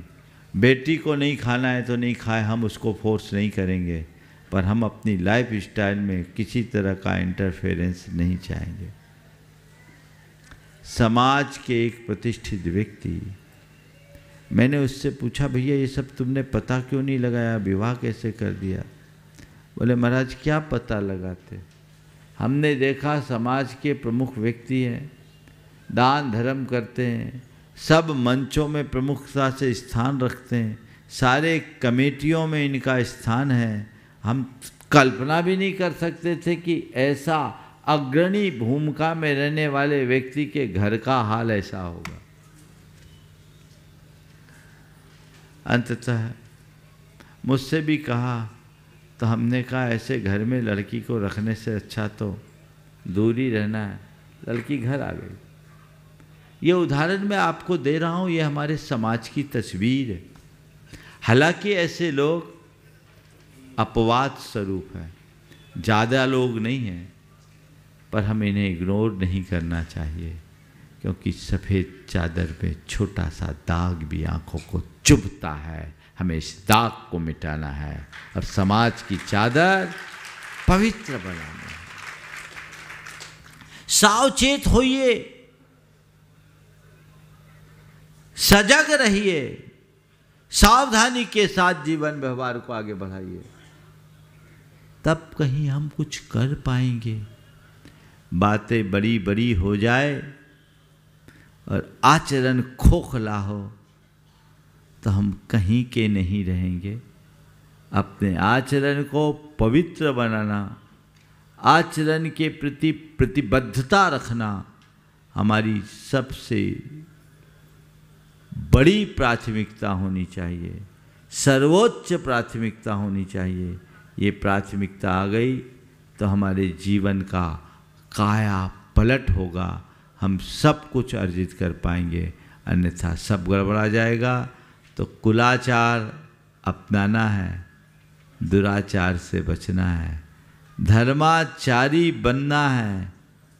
बेटी को नहीं खाना है तो नहीं खाए, हम उसको फोर्स नहीं करेंगे, पर हम अपनी लाइफ स्टाइल में किसी तरह का इंटरफेरेंस नहीं चाहेंगे। समाज के एक प्रतिष्ठित व्यक्ति, मैंने उससे पूछा भैया ये सब तुमने पता क्यों नहीं लगाया, विवाह कैसे कर दिया? बोले महाराज क्या पता लगाते, हमने देखा समाज के प्रमुख व्यक्ति हैं, दान धर्म करते हैं, सब मंचों में प्रमुखता से स्थान रखते हैं, सारे कमेटियों में इनका स्थान है। हम कल्पना भी नहीं कर सकते थे कि ऐसा अग्रणी भूमिका में रहने वाले व्यक्ति के घर का हाल ऐसा होगा। अंततः मुझसे भी कहा तो हमने कहा ऐसे घर में लड़की को रखने से अच्छा तो दूर ही रहना है। लड़की घर आ गई। ये उदाहरण मैं आपको दे रहा हूँ, ये हमारे समाज की तस्वीर है। हालांकि ऐसे लोग अपवाद स्वरूप हैं, ज़्यादा लोग नहीं हैं, पर हमें इन्हें इग्नोर नहीं करना चाहिए, क्योंकि सफ़ेद चादर पे छोटा सा दाग भी आँखों को चुभता है। हमें इस दाग को मिटाना है और समाज की चादर पवित्र बनानी है। सावचेत होइए, सजग रहिए, सावधानी के साथ जीवन व्यवहार को आगे बढ़ाइए, तब कहीं हम कुछ कर पाएंगे। बातें बड़ी बड़ी हो जाए और आचरण खोखला हो तो हम कहीं के नहीं रहेंगे। अपने आचरण को पवित्र बनाना, आचरण के प्रति प्रतिबद्धता रखना हमारी सबसे बड़ी प्राथमिकता होनी चाहिए, सर्वोच्च प्राथमिकता होनी चाहिए। ये प्राथमिकता आ गई तो हमारे जीवन का काया पलट होगा, हम सब कुछ अर्जित कर पाएंगे, अन्यथा सब गड़बड़ा जाएगा। तो कुलाचार अपनाना है, दुराचार से बचना है, धर्माचारी बनना है,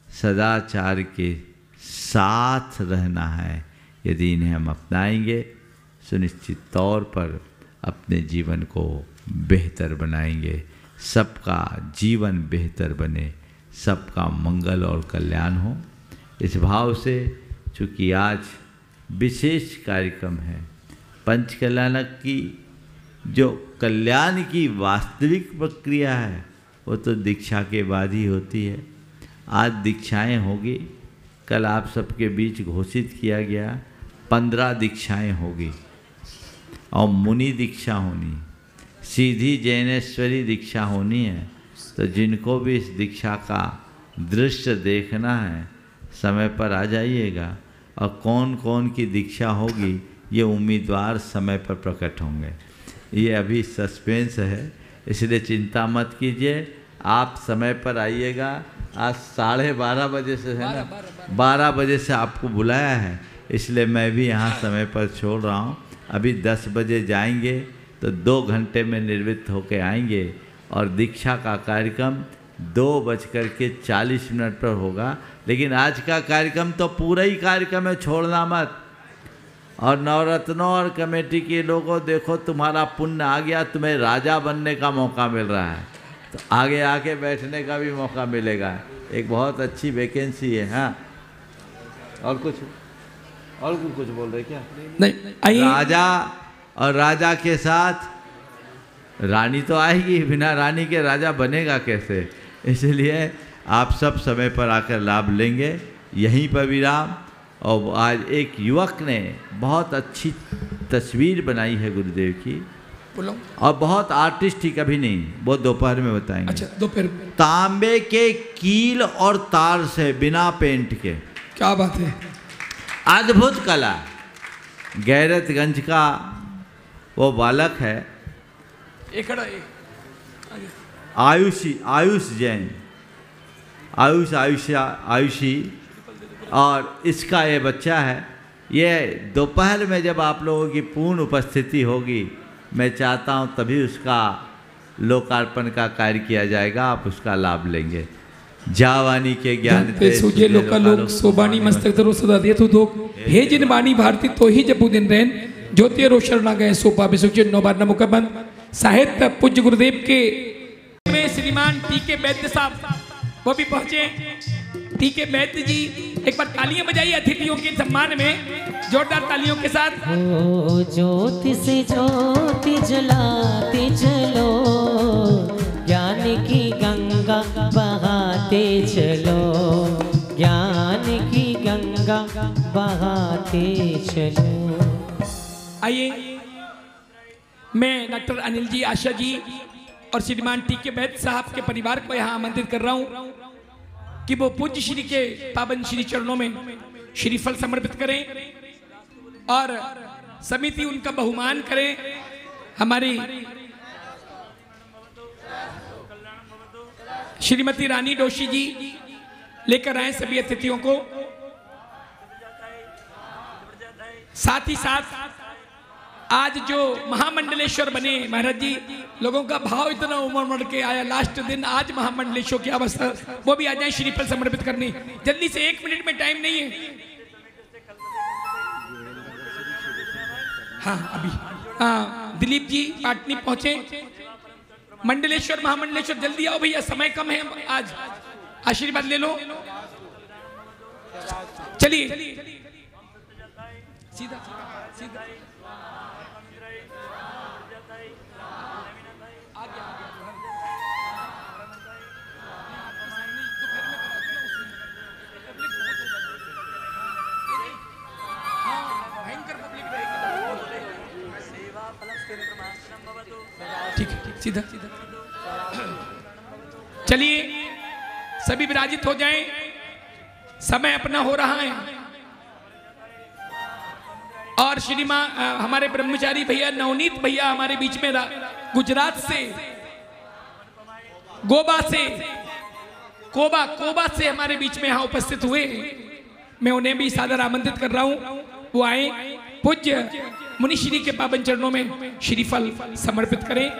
सदाचार के साथ रहना है। यदि इन्हें हम अपनाएंगे सुनिश्चित तौर पर अपने जीवन को बेहतर बनाएंगे, सबका जीवन बेहतर बने, सबका मंगल और कल्याण हो। इस भाव से चूँकि आज विशेष कार्यक्रम है, पंच कल्याणक की जो कल्याण की वास्तविक प्रक्रिया है वो तो दीक्षा के बाद ही होती है। आज दीक्षाएं होगी, कल आप सबके बीच घोषित किया गया 15 दीक्षाएं होगी और मुनि दीक्षा होनी, सीधी जैनेश्वरी दीक्षा होनी है। तो जिनको भी इस दीक्षा का दृश्य देखना है समय पर आ जाइएगा, और कौन कौन की दीक्षा होगी ये उम्मीदवार समय पर प्रकट होंगे। ये अभी सस्पेंस है, इसलिए चिंता मत कीजिए, आप समय पर आइएगा। आज 12:30 बजे से है ना, 12 बजे से आपको बुलाया है, इसलिए मैं भी यहाँ समय पर छोड़ रहा हूँ। अभी 10 बजे जाएंगे तो 2 घंटे में निर्वृत्त होके आएंगे और दीक्षा का कार्यक्रम 2:40 पर होगा। लेकिन आज का कार्यक्रम तो पूरा ही कार्यक्रम है, छोड़ना मत। और नवरत्नों और कमेटी के लोगों, देखो तुम्हारा पुण्य आ गया, तुम्हें राजा बनने का मौका मिल रहा है, तो आगे आके बैठने का भी मौका मिलेगा। एक बहुत अच्छी वैकेंसी है। हाँ, और कुछ बोल रहे क्या? नहीं, राजा और राजा के साथ रानी तो आएगी, बिना रानी के राजा बनेगा कैसे? इसलिए आप सब समय पर आकर लाभ लेंगे। यहीं पर विराम। और आज एक युवक ने बहुत अच्छी तस्वीर बनाई है गुरुदेव की, बोलो। और बहुत आर्टिस्टिक, अभी नहीं, वो दोपहर में बताएंगे। अच्छा, दोपहर में। तांबे के कील और तार से, बिना पेंट के। क्या बात है। अद्भुत कला। गैरतगंज का वो बालक है आयुष जैन, आयुषी, और इसका ये बच्चा है। ये दोपहर में जब आप लोगों की पूर्ण उपस्थिति होगी, मैं चाहता हूँ तभी उसका लोकार्पण का कार्य किया जाएगा, आप उसका लाभ लेंगे। जावानी के ज्ञान पे सूझे लोक सोबानी मस्तक धरो सदा दे तू धोख, हे जिन बानी भारती तो ही जपू दिन रहन, ज्योति रोशन ना गए सोपा भी सूझे 9 बार नमो कबन। साहित्य पूज्य गुरुदेव के में श्रीमान टीके वैद्य साहब वो भी पहुंचे। टीके वैद्य जी, एक बार तालियां बजाइए अतिथियों के सम्मान में, जोरदार तालियों के साथ। ओ ज्योति से ज्योति जलाते चलो, ज्ञान की गंगा बहाते चलो, ज्ञान की गंगा बहाते चलो। आइए, मैं डॉक्टर अनिल जी, आशा जी और श्रीमान टीके वैद्य साहब के परिवार को यहाँ आमंत्रित कर रहा हूँ कि वो पूज्य श्री के पावन श्री चरणों में श्रीफल समर्पित करें और समिति उनका बहुमान करे। हमारी श्रीमती रानी डोशी जी लेकर आए सभी अतिथियों को। साथ ही साथ आज जो महामंडलेश्वर बने महाराज जी, लोगों का भाव इतना उमड़ के आया लास्ट दिन, आज महामंडलेश्वर की अवस्था, वो भी आ जाए श्रीफल समर्पित करने। जल्दी से, 1 मिनट में टाइम नहीं है। हाँ अभी, हाँ दिलीप जी पाटनी पहुंचे। मंडलेश्वर महामंडलेश्वर जल्दी आओ भैया, समय कम है आज, आशीर्वाद ले लो। चलिए सीधा सीधा ठीक है, सीधा सीधा। चलिए सभी विराजित हो जाएं, समय अपना हो रहा है। और श्रीमान हमारे ब्रह्मचारी भैया नवनीत भैया हमारे बीच में गुजरात से, कोबा से हमारे बीच में यहाँ उपस्थित हुए। मैं उन्हें भी सादर आमंत्रित कर रहा हूँ, वो आए, पूज्य मुनिश्री के पावन चरणों में श्रीफल समर्पित करें।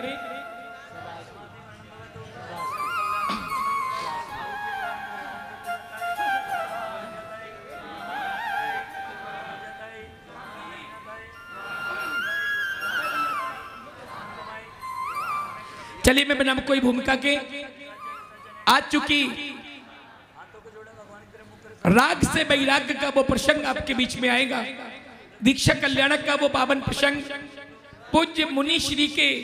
चलिए मैं बिना कोई भूमिका के, आज चूंकि राग से वैराग्य का वो प्रसंग आपके बीच में आएगा, दीक्षा कल्याणक का वो पावन प्रसंग, पूज्य मुनि श्री के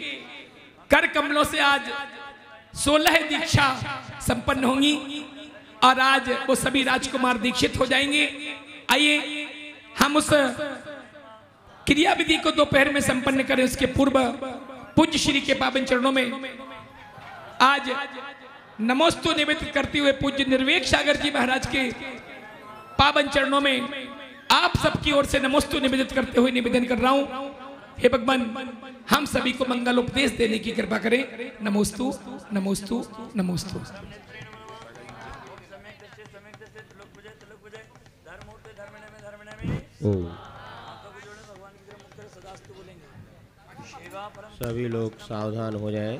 कर कमलों से आज 16 दीक्षा संपन्न होंगी और आज वो सभी राजकुमार दीक्षित हो जाएंगे। आइए हम उस क्रिया विधि को दोपहर में संपन्न करें। उसके पूर्व पूज्य श्री के पावन चरणों में आज नमोस्तु निवेदित करते हुए पूज्य निर्वेक सागर जी महाराज के पावन चरणों में आप सबकी ओर से नमोस्तु निवेदित करते हुए निवेदन कर रहा हूं, हे भगवान हम सभी को मंगल उपदेश देने की कृपा करें। नमोस्तु नमोस्तु नमोस्तु। सभी लोग सावधान हो जाएं।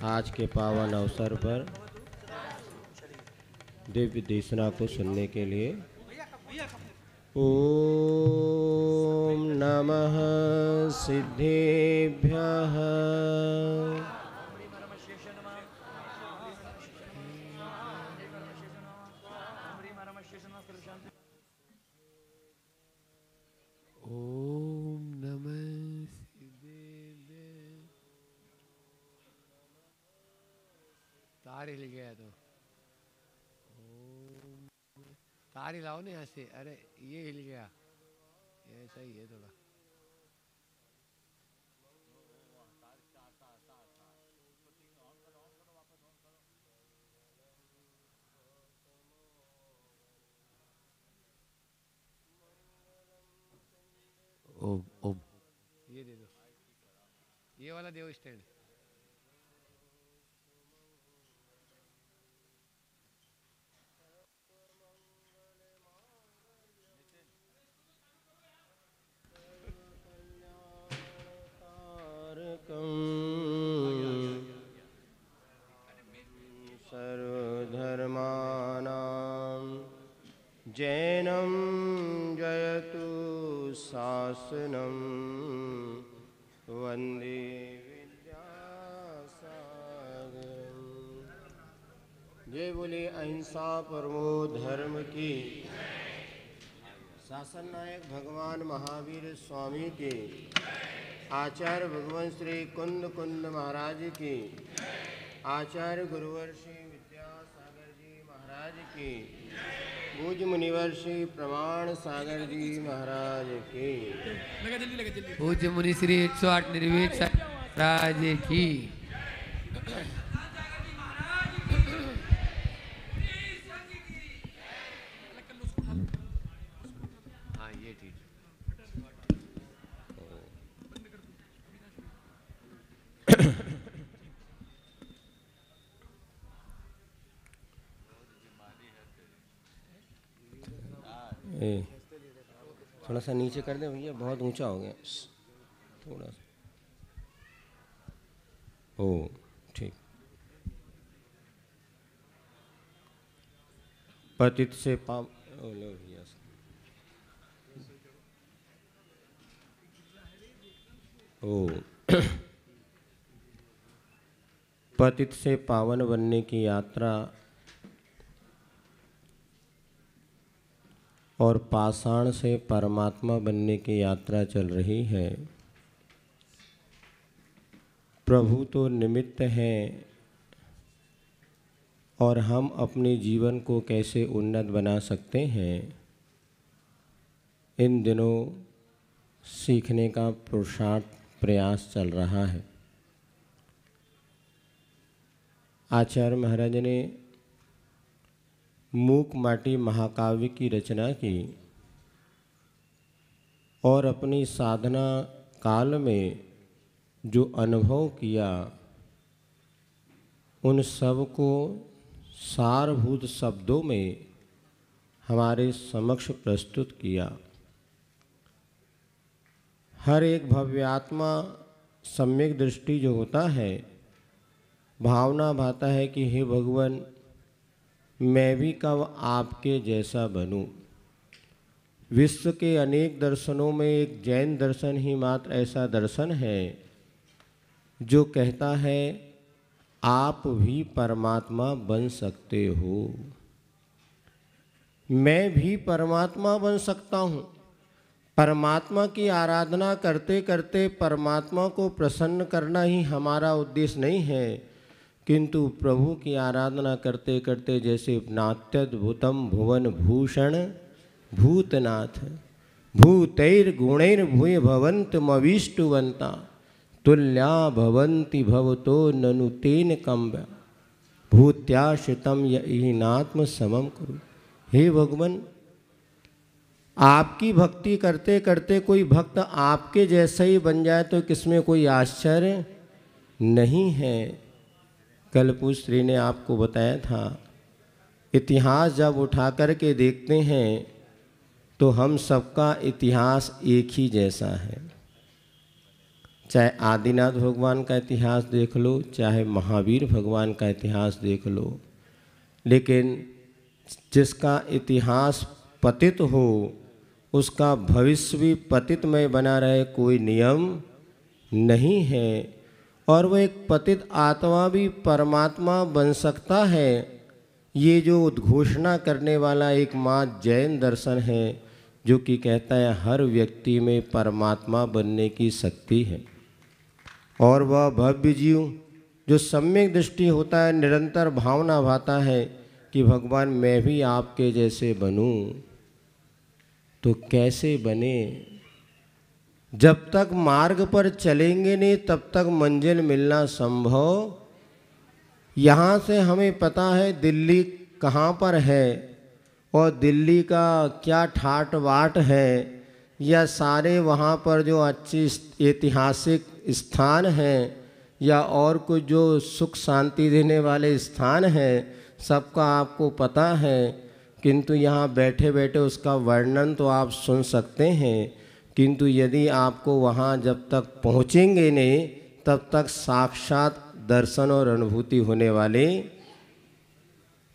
आज के पावन अवसर पर दिव्य देशना को सुनने के लिए ओम नमः सिद्धेभ्यः। ओम नमः सिद्धेभ्यः। तार हिल गया तो तार हिलाओ ना यहाँ से। अरे ये हिल गया, ऐसा ही है थोड़ा। ओ ये दे दो, ये वाला दे स्टैंड। सर्वधर्माणां जैनं जयतु शासनं वन्दे विद्यासागरं। जय बोले अहिंसा परमो धर्म की, शासन नायक भगवान महावीर स्वामी के, आचार्य भगवान श्री कुंद कुंद महाराज की, आचार्य गुरुवर श्री विद्यासागर जी महाराज की, पूज्य मुनिवर श्री प्रमाण सागर जी महाराज की, पूज्य मुनि श्री 108 निर्वेद महाराज की। हाँ ये ठीक। थोड़ा सा नीचे कर दे भैया, बहुत ऊंचा हो गया थोड़ा सा। ओ ठीक। पतित से पाप लो भैया, ओ पतित से पावन बनने की यात्रा और पाषाण से परमात्मा बनने की यात्रा चल रही है। प्रभु तो निमित्त हैं, और हम अपने जीवन को कैसे उन्नत बना सकते हैं, इन दिनों सीखने का पुरुषार्थ प्रयास चल रहा है। आचार्य महाराज ने मूक माटी महाकाव्य की रचना की और अपनी साधना काल में जो अनुभव किया उन सब को सारभूत शब्दों में हमारे समक्ष प्रस्तुत किया। हर एक भव्यात्मा सम्यक दृष्टि जो होता है, भावना भाता है कि हे भगवान, मैं भी कब आपके जैसा बनूं। विश्व के अनेक दर्शनों में एक जैन दर्शन ही मात्र ऐसा दर्शन है जो कहता है आप भी परमात्मा बन सकते हो। मैं भी परमात्मा बन सकता हूँ। परमात्मा की आराधना करते करते परमात्मा को प्रसन्न करना ही हमारा उद्देश्य नहीं है, किंतु प्रभु की आराधना करते करते जैसे नात्यद्भुतम भुवन भूषण भूतनाथ भूतैर गुणैर भूय भवन्तमविष्टुवन्ता तुल्या भवन्ति भवतो ननु तेन कम्ब्य भूत्याश्रितम यहीनात्म समम करो। हे भगवान, आपकी भक्ति करते करते कोई भक्त आपके जैसा ही बन जाए तो किसमें कोई आश्चर्य नहीं है। कल पूज्य श्री ने आपको बताया था, इतिहास जब उठा कर के देखते हैं तो हम सबका इतिहास एक ही जैसा है। चाहे आदिनाथ भगवान का इतिहास देख लो, चाहे महावीर भगवान का इतिहास देख लो, लेकिन जिसका इतिहास पतित हो उसका भविष्य भी पतित में बना रहे, कोई नियम नहीं है। और वह एक पतित आत्मा भी परमात्मा बन सकता है, ये जो उद्घोषणा करने वाला एकमात्र जैन दर्शन है, जो कि कहता है हर व्यक्ति में परमात्मा बनने की शक्ति है। और वह भव्य जीव जो सम्यक दृष्टि होता है, निरंतर भावना भाता है कि भगवान मैं भी आपके जैसे बनूं। तो कैसे बने? जब तक मार्ग पर चलेंगे नहीं तब तक मंजिल मिलना संभव। यहाँ से हमें पता है दिल्ली कहाँ पर है और दिल्ली का क्या ठाट बाट है, या सारे वहाँ पर जो अच्छी ऐतिहासिक स्थान हैं या और कुछ जो सुख शांति देने वाले स्थान हैं, सबका आपको पता है, किंतु यहाँ बैठे बैठे उसका वर्णन तो आप सुन सकते हैं, किंतु यदि आपको वहाँ जब तक पहुँचेंगे नहीं तब तक साक्षात दर्शन और अनुभूति होने वाले।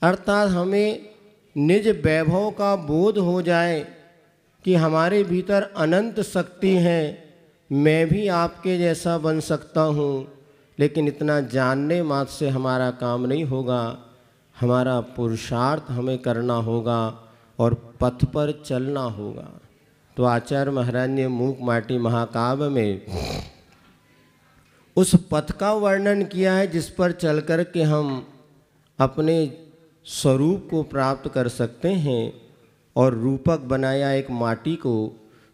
अर्थात हमें निज वैभव का बोध हो जाए कि हमारे भीतर अनंत शक्ति है, मैं भी आपके जैसा बन सकता हूँ, लेकिन इतना जानने मात्र से हमारा काम नहीं होगा, हमारा पुरुषार्थ हमें करना होगा और पथ पर चलना होगा। तो आचार्य महाराज ने मूक माटी महाकाव्य में उस पथ का वर्णन किया है जिस पर चल कर के हम अपने स्वरूप को प्राप्त कर सकते हैं। और रूपक बनाया एक माटी को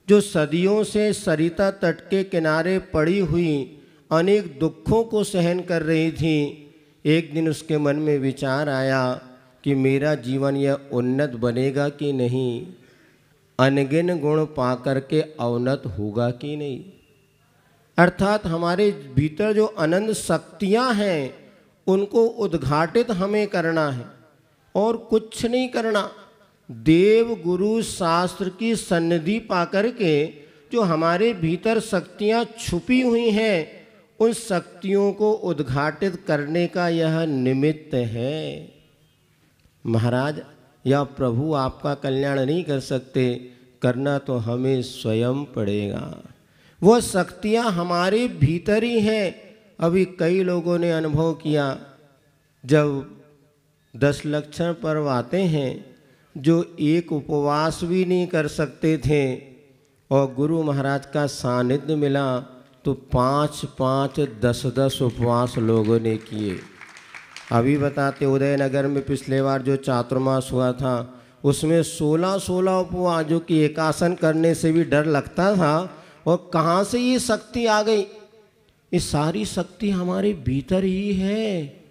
जो सदियों से सरिता तट के किनारे पड़ी हुई अनेक दुखों को सहन कर रही थी। एक दिन उसके मन में विचार आया कि मेरा जीवन यह उन्नत बनेगा कि नहीं, अनगिन गुण पा कर के अवनत होगा कि नहीं। अर्थात हमारे भीतर जो अनंत शक्तियाँ हैं उनको उद्घाटित हमें करना है और कुछ नहीं करना। देव गुरु शास्त्र की सन्निधि पाकर के जो हमारे भीतर शक्तियाँ छुपी हुई हैं उन शक्तियों को उद्घाटित करने का यह निमित्त है। महाराज या प्रभु आपका कल्याण नहीं कर सकते, करना तो हमें स्वयं पड़ेगा। वो शक्तियाँ हमारे भीतर ही हैं। अभी कई लोगों ने अनुभव किया, जब 10 लक्षण पर्व आते हैं जो एक उपवास भी नहीं कर सकते थे और गुरु महाराज का सानिध्य मिला तो 5-5, 10-10 उपवास लोगों ने किए। अभी बताते उदयनगर में पिछले बार जो चातुर्मास हुआ था उसमें 16-16 उपवास, जो कि एकासन करने से भी डर लगता था। और कहाँ से ये शक्ति आ गई? ये सारी शक्ति हमारे भीतर ही है,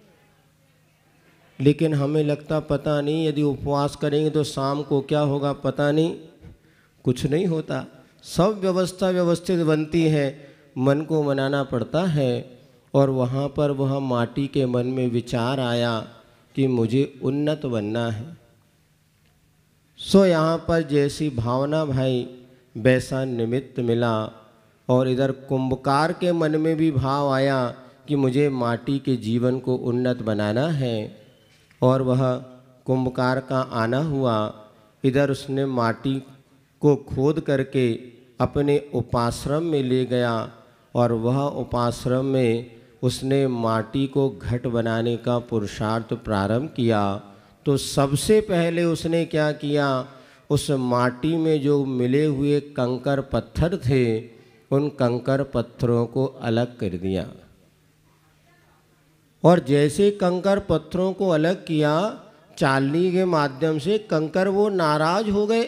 लेकिन हमें लगता पता नहीं, यदि उपवास करेंगे तो शाम को क्या होगा पता नहीं, कुछ नहीं होता। सब व्यवस्था व्यवस्थित बनती है, मन को मनाना पड़ता है। और वहाँ पर वह माटी के मन में विचार आया कि मुझे उन्नत बनना है। सो यहाँ पर जैसी भावना भाई वैसा निमित्त मिला। और इधर कुंभकार के मन में भी भाव आया कि मुझे माटी के जीवन को उन्नत बनाना है और वह कुंभकार का आना हुआ। इधर उसने माटी को खोद करके अपने उपाश्रम में ले गया और वह उपाश्रम में उसने माटी को घट बनाने का पुरुषार्थ प्रारंभ किया। तो सबसे पहले उसने क्या किया, उस माटी में जो मिले हुए कंकर पत्थर थे उन कंकर पत्थरों को अलग कर दिया। और जैसे कंकर पत्थरों को अलग किया, चालनी के माध्यम से कंकर वो नाराज हो गए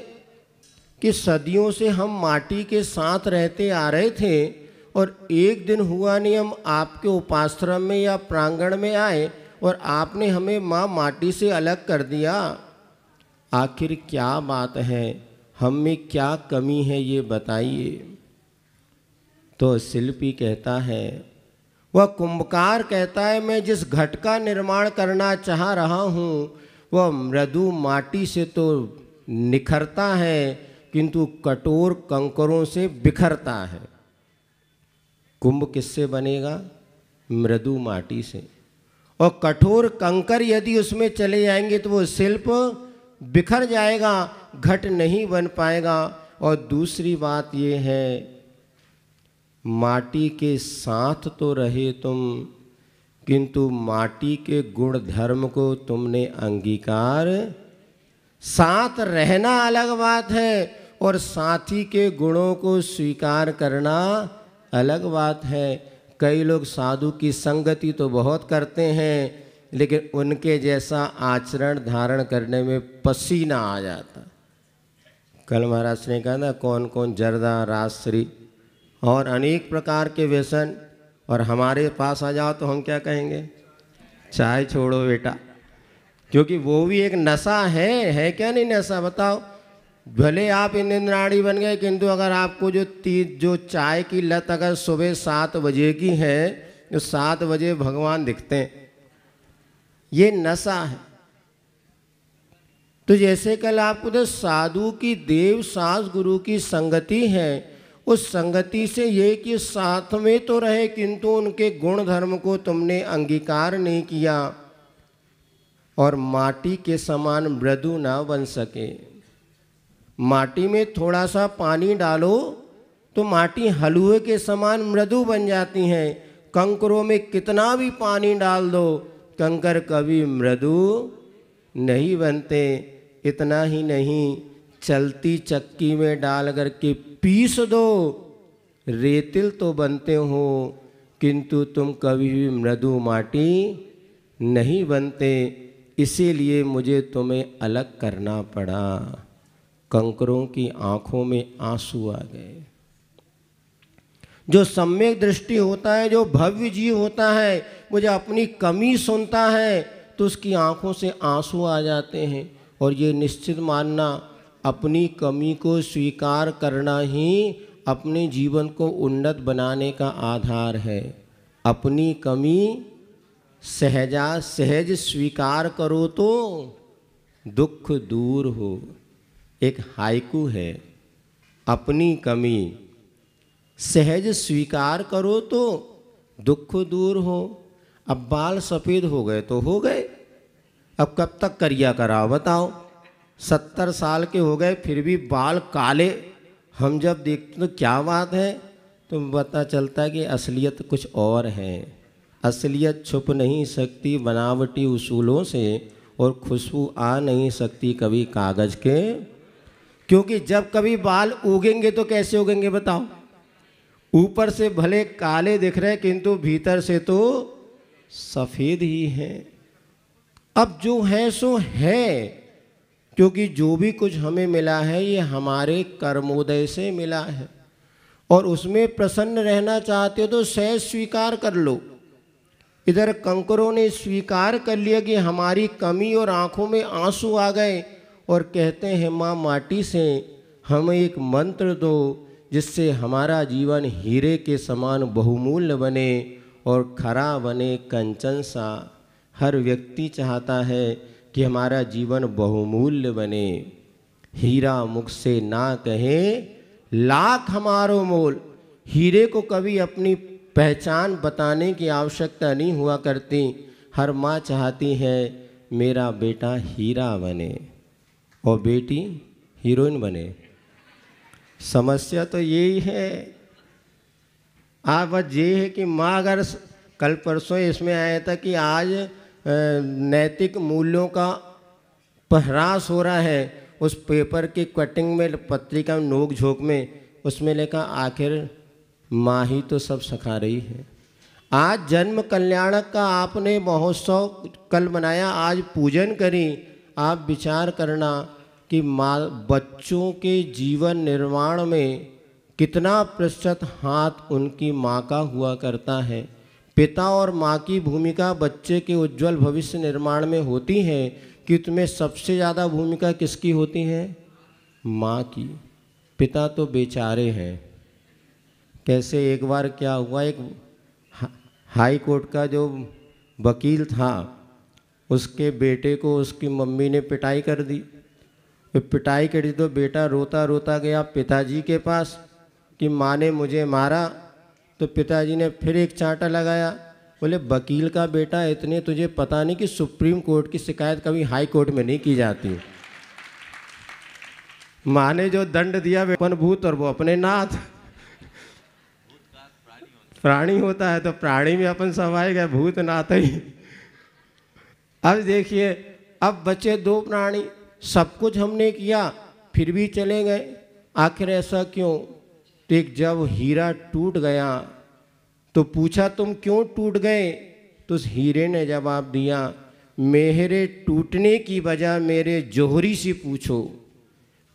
कि सदियों से हम माटी के साथ रहते आ रहे थे और एक दिन हुआ नहीं हम आपके उपाश्रम में या प्रांगण में आए और आपने हमें माटी से अलग कर दिया। आखिर क्या बात है, हम में क्या कमी है ये बताइए। तो शिल्पी कहता है, वह कुंभकार कहता है, मैं जिस घट का निर्माण करना चाह रहा हूँ वह मृदु माटी से तो निखरता है किंतु कठोर कंकरों से बिखरता है। कुंभ किससे बनेगा? मृदु माटी से। और कठोर कंकर यदि उसमें चले जाएंगे तो वो शिल्प बिखर जाएगा, घट नहीं बन पाएगा। और दूसरी बात ये है, माटी के साथ तो रहे तुम किंतु माटी के गुण धर्म को तुमने अंगीकार, साथ रहना अलग बात है और साथी के गुणों को स्वीकार करना अलग बात है। कई लोग साधु की संगति तो बहुत करते हैं लेकिन उनके जैसा आचरण धारण करने में पसीना आ जाता। कल महाराज ने कहा ना, कौन कौन जर्दा, राजश्री और अनेक प्रकार के व्यसन, और हमारे पास आ जाओ तो हम क्या कहेंगे, चाय छोड़ो बेटा, क्योंकि वो भी एक नशा है क्या नहीं नशा बताओ। भले आप इंद्राणी बन गए, किंतु अगर आपको जो चाय की लत अगर सुबह 7 बजे की है तो 7 बजे भगवान दिखते हैं। ये नशा है। तो जैसे कल आपको तो साधु की देव सास गुरु की संगति है, उस संगति से ये कि साथ में तो रहे किंतु उनके गुण धर्म को तुमने अंगीकार नहीं किया और माटी के समान मृदु ना बन सके। माटी में थोड़ा सा पानी डालो तो माटी हलवे के समान मृदु बन जाती है। कंकरों में कितना भी पानी डाल दो, कंकर कभी मृदु नहीं बनते। इतना ही नहीं, चलती चक्की में डाल करके पीस दो, रेतिल तो बनते हो किंतु तुम कभी भी मृदु माटी नहीं बनते। इसीलिए मुझे तुम्हें अलग करना पड़ा। कंकरों की आंखों में आंसू आ गए। जो सम्यक दृष्टि होता है, जो भव्य जीव होता है, वो जब अपनी कमी सुनता है तो उसकी आंखों से आंसू आ जाते हैं। और ये निश्चित मानना, अपनी कमी को स्वीकार करना ही अपने जीवन को उन्नत बनाने का आधार है। अपनी कमी सहज स्वीकार करो तो दुख दूर हो। एक हाइकू है, अपनी कमी सहज स्वीकार करो तो दुख दूर हो। अब बाल सफ़ेद हो गए तो हो गए, अब कब तक करिया कराओ बताओ। 70 साल के हो गए फिर भी बाल काले। हम जब देखते तो क्या बात है, तो पता चलता है कि असलियत कुछ और है। असलियत छुप नहीं सकती बनावटी उसूलों से, और खुशबू आ नहीं सकती कभी कागज़ के। क्योंकि जब कभी बाल उगेंगे तो कैसे उगेंगे बताओ। ऊपर से भले काले दिख रहे किंतु भीतर से तो सफ़ेद ही है। अब जो है सो है, क्योंकि जो भी कुछ हमें मिला है ये हमारे कर्मोदय से मिला है। और उसमें प्रसन्न रहना चाहते हो तो सहज स्वीकार कर लो। इधर कंकरों ने स्वीकार कर लिया कि हमारी कमी और आंखों में आंसू आ गए, और कहते हैं माँ माटी से हमें एक मंत्र दो जिससे हमारा जीवन हीरे के समान बहुमूल्य बने और खरा बने कंचन सा। हर व्यक्ति चाहता है कि हमारा जीवन बहुमूल्य बने। हीरा मुख से ना कहे लाख हमारो मोल। हीरे को कभी अपनी पहचान बताने की आवश्यकता नहीं हुआ करती। हर माँ चाहती है मेरा बेटा हीरा बने और बेटी हीरोइन बने। समस्या तो यही है। बस ये है कि माँ अगर कल परसों इसमें आया था कि आज नैतिक मूल्यों का ह्रास हो रहा है, उस पेपर की कटिंग में, पत्रिका नोक झोंक में उसमें लिखा आखिर माँ ही तो सब सिखा रही है। आज जन्म कल्याणक का आपने महोत्सव कल मनाया, आज पूजन करी। आप विचार करना कि माँ बच्चों के जीवन निर्माण में कितना प्रतिशत हाथ उनकी माँ का हुआ करता है। पिता और माँ की भूमिका बच्चे के उज्जवल भविष्य निर्माण में होती है, कि तुम्हें सबसे ज़्यादा भूमिका किसकी होती है? माँ की। पिता तो बेचारे हैं। कैसे एक बार क्या हुआ, एक हाई कोर्ट का जो वकील था उसके बेटे को उसकी मम्मी ने पिटाई कर दी। पिटाई कर दी तो बेटा रोता रोता गया पिताजी के पास कि माँ ने मुझे मारा। तो पिताजी ने फिर एक चांटा लगाया, बोले वकील का बेटा इतने तुझे पता नहीं कि सुप्रीम कोर्ट की शिकायत कभी हाई कोर्ट में नहीं की जाती। माँ ने जो दंड दिया अपन भूत और वो अपने नाथ। प्राणी होता है तो प्राणी में अपन समाये गए, भूत नाथ ही। अब देखिए, अब बचे 2 प्राणी, सब कुछ हमने किया फिर भी चले गए। आखिर ऐसा क्यों? तो एक जब हीरा टूट गया तो पूछा तुम क्यों टूट गए? तो उस हीरे ने जवाब दिया, मेरे टूटने की वजह मेरे जौहरी से पूछो।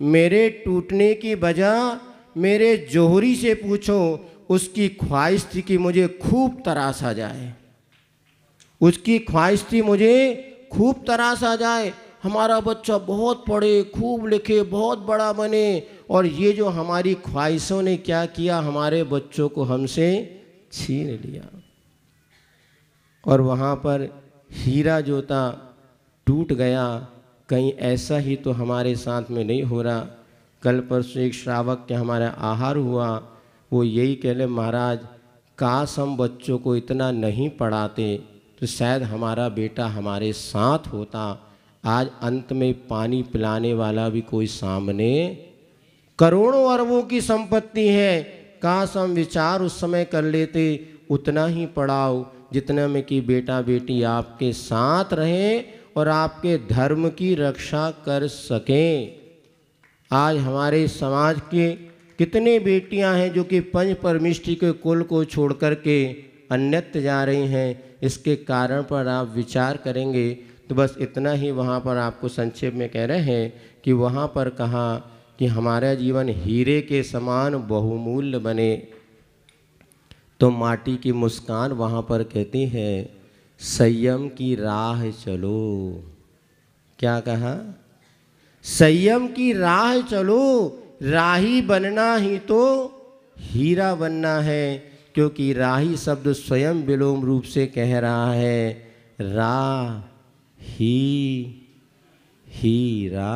मेरे टूटने की वजह मेरे जौहरी से पूछो। उसकी ख्वाहिश थी कि मुझे खूब तराशा जाए। उसकी ख्वाहिश थी मुझे खूब तराशा जाए। हमारा बच्चा बहुत पढ़े, खूब लिखे, बहुत बड़ा बने, और ये जो हमारी ख्वाहिशों ने क्या किया, हमारे बच्चों को हमसे छीन लिया। और वहाँ पर हीरा जो था टूट गया। कहीं ऐसा ही तो हमारे साथ में नहीं हो रहा। कल परसों एक श्रावक के हमारा आहार हुआ, वो यही कह रहे, महाराज काश हम बच्चों को इतना नहीं पढ़ाते तो शायद हमारा बेटा हमारे साथ होता। आज अंत में पानी पिलाने वाला भी कोई सामने, करोड़ों अरबों की संपत्ति है, काश हम विचार उस समय कर लेते, उतना ही पढ़ाओ जितना में कि बेटा बेटी आपके साथ रहें और आपके धर्म की रक्षा कर सकें। आज हमारे समाज के कितने बेटियां हैं जो कि पंच परमिष्टि के कुल को छोड़ कर के अन्यत्र जा रही हैं। इसके कारण पर आप विचार करेंगे तो बस इतना ही वहाँ पर आपको संक्षेप में कह रहे हैं कि वहाँ पर कहा कि हमारा जीवन हीरे के समान बहुमूल्य बने। तो माटी की मुस्कान वहाँ पर कहती है संयम की राह चलो। क्या कहा? संयम की राह चलो, राही बनना ही तो हीरा बनना है, क्योंकि राही शब्द स्वयं विलोम रूप से कह रहा है रा ही हीरा।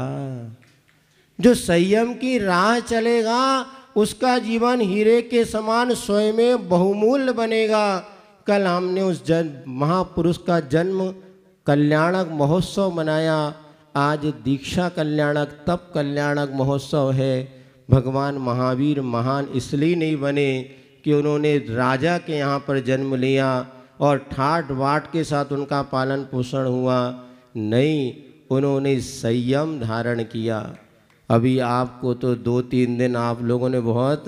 जो संयम की राह चलेगा उसका जीवन हीरे के समान स्वयं में बहुमूल्य बनेगा। कल हमने उस महापुरुष का जन्म कल्याणक महोत्सव मनाया। आज दीक्षा कल्याणक तप कल्याणक महोत्सव है। भगवान महावीर महान इसलिए नहीं बने कि उन्होंने राजा के यहाँ पर जन्म लिया और ठाट बाट के साथ उनका पालन पोषण हुआ, नहीं, उन्होंने संयम धारण किया। अभी आपको तो 2-3 दिन आप लोगों ने बहुत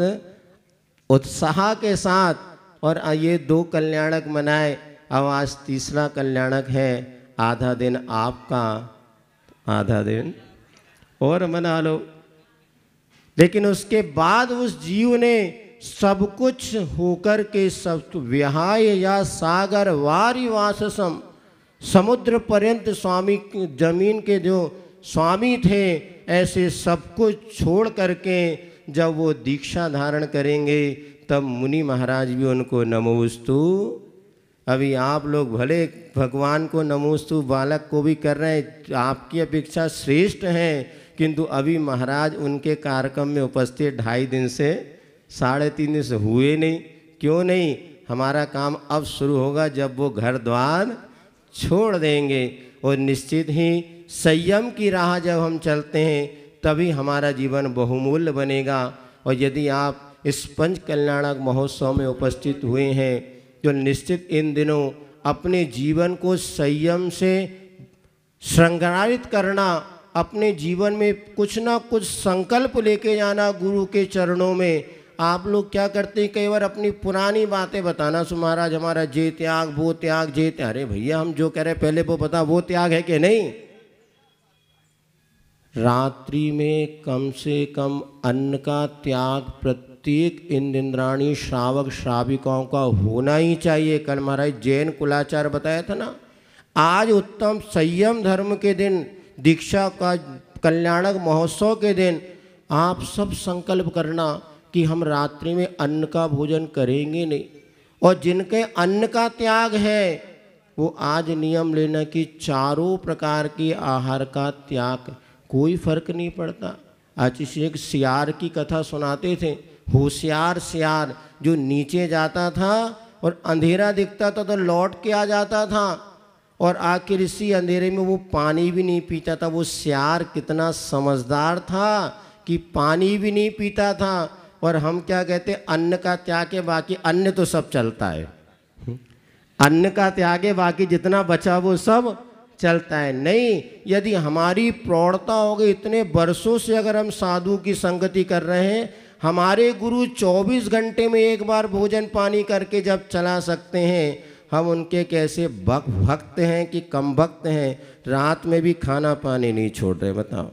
उत्साह के साथ और ये 2 कल्याणक मनाए, अब आज तीसरा कल्याणक है। आधा दिन आपका, आधा दिन और मना लो। लेकिन उसके बाद उस जीव ने सब कुछ होकर के सब विहाय या सागर वारी वाससम, समुद्र पर्यंत स्वामी जमीन के जो स्वामी थे, ऐसे सब कुछ छोड़ करके जब वो दीक्षा धारण करेंगे तब मुनि महाराज भी उनको नमोस्तु। अभी आप लोग भले भगवान को नमोस्तु बालक को भी कर रहे हैं, आपकी अपेक्षा श्रेष्ठ हैं, किंतु अभी महाराज उनके कार्यक्रम में उपस्थित 2.5 दिन से 3.5 दिन से हुए नहीं। क्यों नहीं? हमारा काम अब शुरू होगा जब वो घर द्वार छोड़ देंगे। और निश्चित ही संयम की राह जब हम चलते हैं तभी हमारा जीवन बहुमूल्य बनेगा। और यदि आप इस पंच कल्याणक महोत्सव में उपस्थित हुए हैं तो निश्चित इन दिनों अपने जीवन को संयम से श्रृंगारित करना, अपने जीवन में कुछ ना कुछ संकल्प लेके जाना गुरु के चरणों में। आप लोग क्या करते हैं, कई बार अपनी पुरानी बातें बताना, सो महाराज हमारा ये त्याग वो त्याग ये त्याग। अरे भैया हम जो कह रहे पहले वो बता, वो त्याग है कि नहीं? रात्रि में कम से कम अन्न का त्याग प्रत्येक इंद्राणी श्रावक श्राविकाओं का होना ही चाहिए। कल महाराज जैन कुलाचार बताया था ना। आज उत्तम संयम धर्म के दिन, दीक्षा का कल्याणक महोत्सव के दिन आप सब संकल्प करना कि हम रात्रि में अन्न का भोजन करेंगे नहीं। और जिनके अन्न का त्याग है वो आज नियम लेना कि 4 प्रकार के आहार का त्याग, कोई फर्क नहीं पड़ता। आज एक सियार की कथा सुनाते थे, होशियार सियार जो नीचे जाता था और अंधेरा दिखता था तो लौट के आ जाता था, और आखिर इसी अंधेरे में वो पानी भी नहीं पीता था। वो सियार कितना समझदार था कि पानी भी नहीं पीता था। और हम क्या कहते, अन्न का त्याग है, बाकी अन्न तो सब चलता है। अन्न का त्याग है, बाकी जितना बचा वो सब चलता है। नहीं, यदि हमारी प्रौढ़ता हो गई, इतने वर्षों से अगर हम साधु की संगति कर रहे हैं, हमारे गुरु 24 घंटे में एक बार भोजन पानी करके जब चला सकते हैं, हम उनके कैसे भक्त हैं कि कम भक्त हैं, रात में भी खाना पानी नहीं छोड़ रहे, बताओ।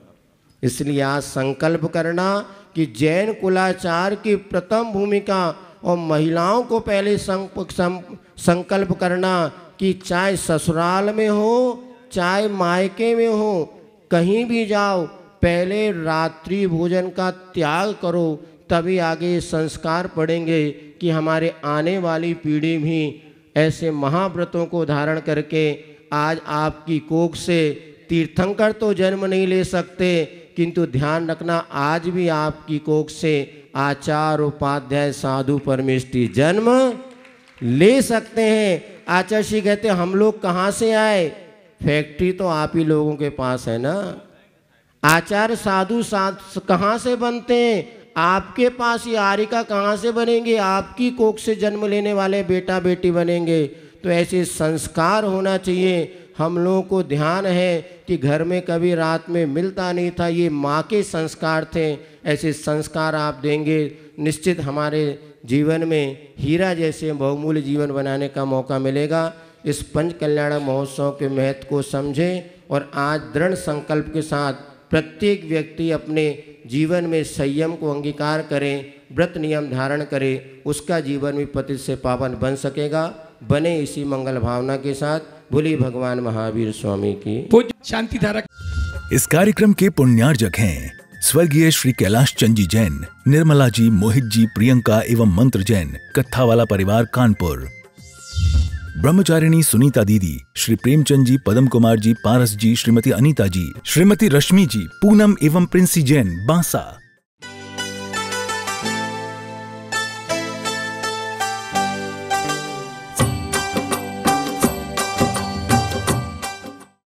इसलिए आज संकल्प करना कि जैन कुलाचार की प्रथम भूमिका, और महिलाओं को पहले संकल्प करना कि चाहे ससुराल में हो चाहे मायके में हो, कहीं भी जाओ पहले रात्रि भोजन का त्याग करो, तभी आगे संस्कार पड़ेंगे कि हमारे आने वाली पीढ़ी भी ऐसे महाव्रतों को धारण करके आज आपकी कोख से तीर्थंकर तो जन्म नहीं ले सकते, किंतु ध्यान रखना आज भी आपकी कोख से आचार्य उपाध्याय साधु परमेष्टि जन्म ले सकते हैं। आचार्य श्री कहते हम लोग कहाँ से आए, फैक्ट्री तो आप ही लोगों के पास है ना। आचार्य साधु कहाँ से बनते हैं, आपके पास ही। आरिका कहाँ से बनेंगे, आपकी कोख से जन्म लेने वाले बेटा बेटी बनेंगे। तो ऐसे संस्कार होना चाहिए। हम लोगों को ध्यान है कि घर में कभी रात में मिलता नहीं था, ये माँ के संस्कार थे। ऐसे संस्कार आप देंगे, निश्चित हमारे जीवन में हीरा जैसे बहुमूल्य जीवन बनाने का मौका मिलेगा। इस पंच कल्याण महोत्सव के महत्व को समझें और आज दृढ़ संकल्प के साथ प्रत्येक व्यक्ति अपने जीवन में संयम को अंगीकार करें, व्रत नियम धारण करे, उसका जीवन भी पतित से पावन बन सकेगा। बने इसी मंगल भावना के साथ। बोली भगवान महावीर स्वामी की पूज्य शांति धारा। इस कार्यक्रम के पुण्यार्जक हैं स्वर्गीय श्री कैलाश चंद जी जैन, निर्मला जी, मोहित जी, प्रियंका एवं मंत्र जैन, कत्थावाला परिवार कानपुर। ब्रह्मचारिणी सुनीता दीदी, श्री प्रेमचंद जी, पदम कुमार जी, पारस जी, श्रीमती अनीता जी, श्रीमती रश्मि जी, पूनम एवं प्रिंसी जैन, बांसा।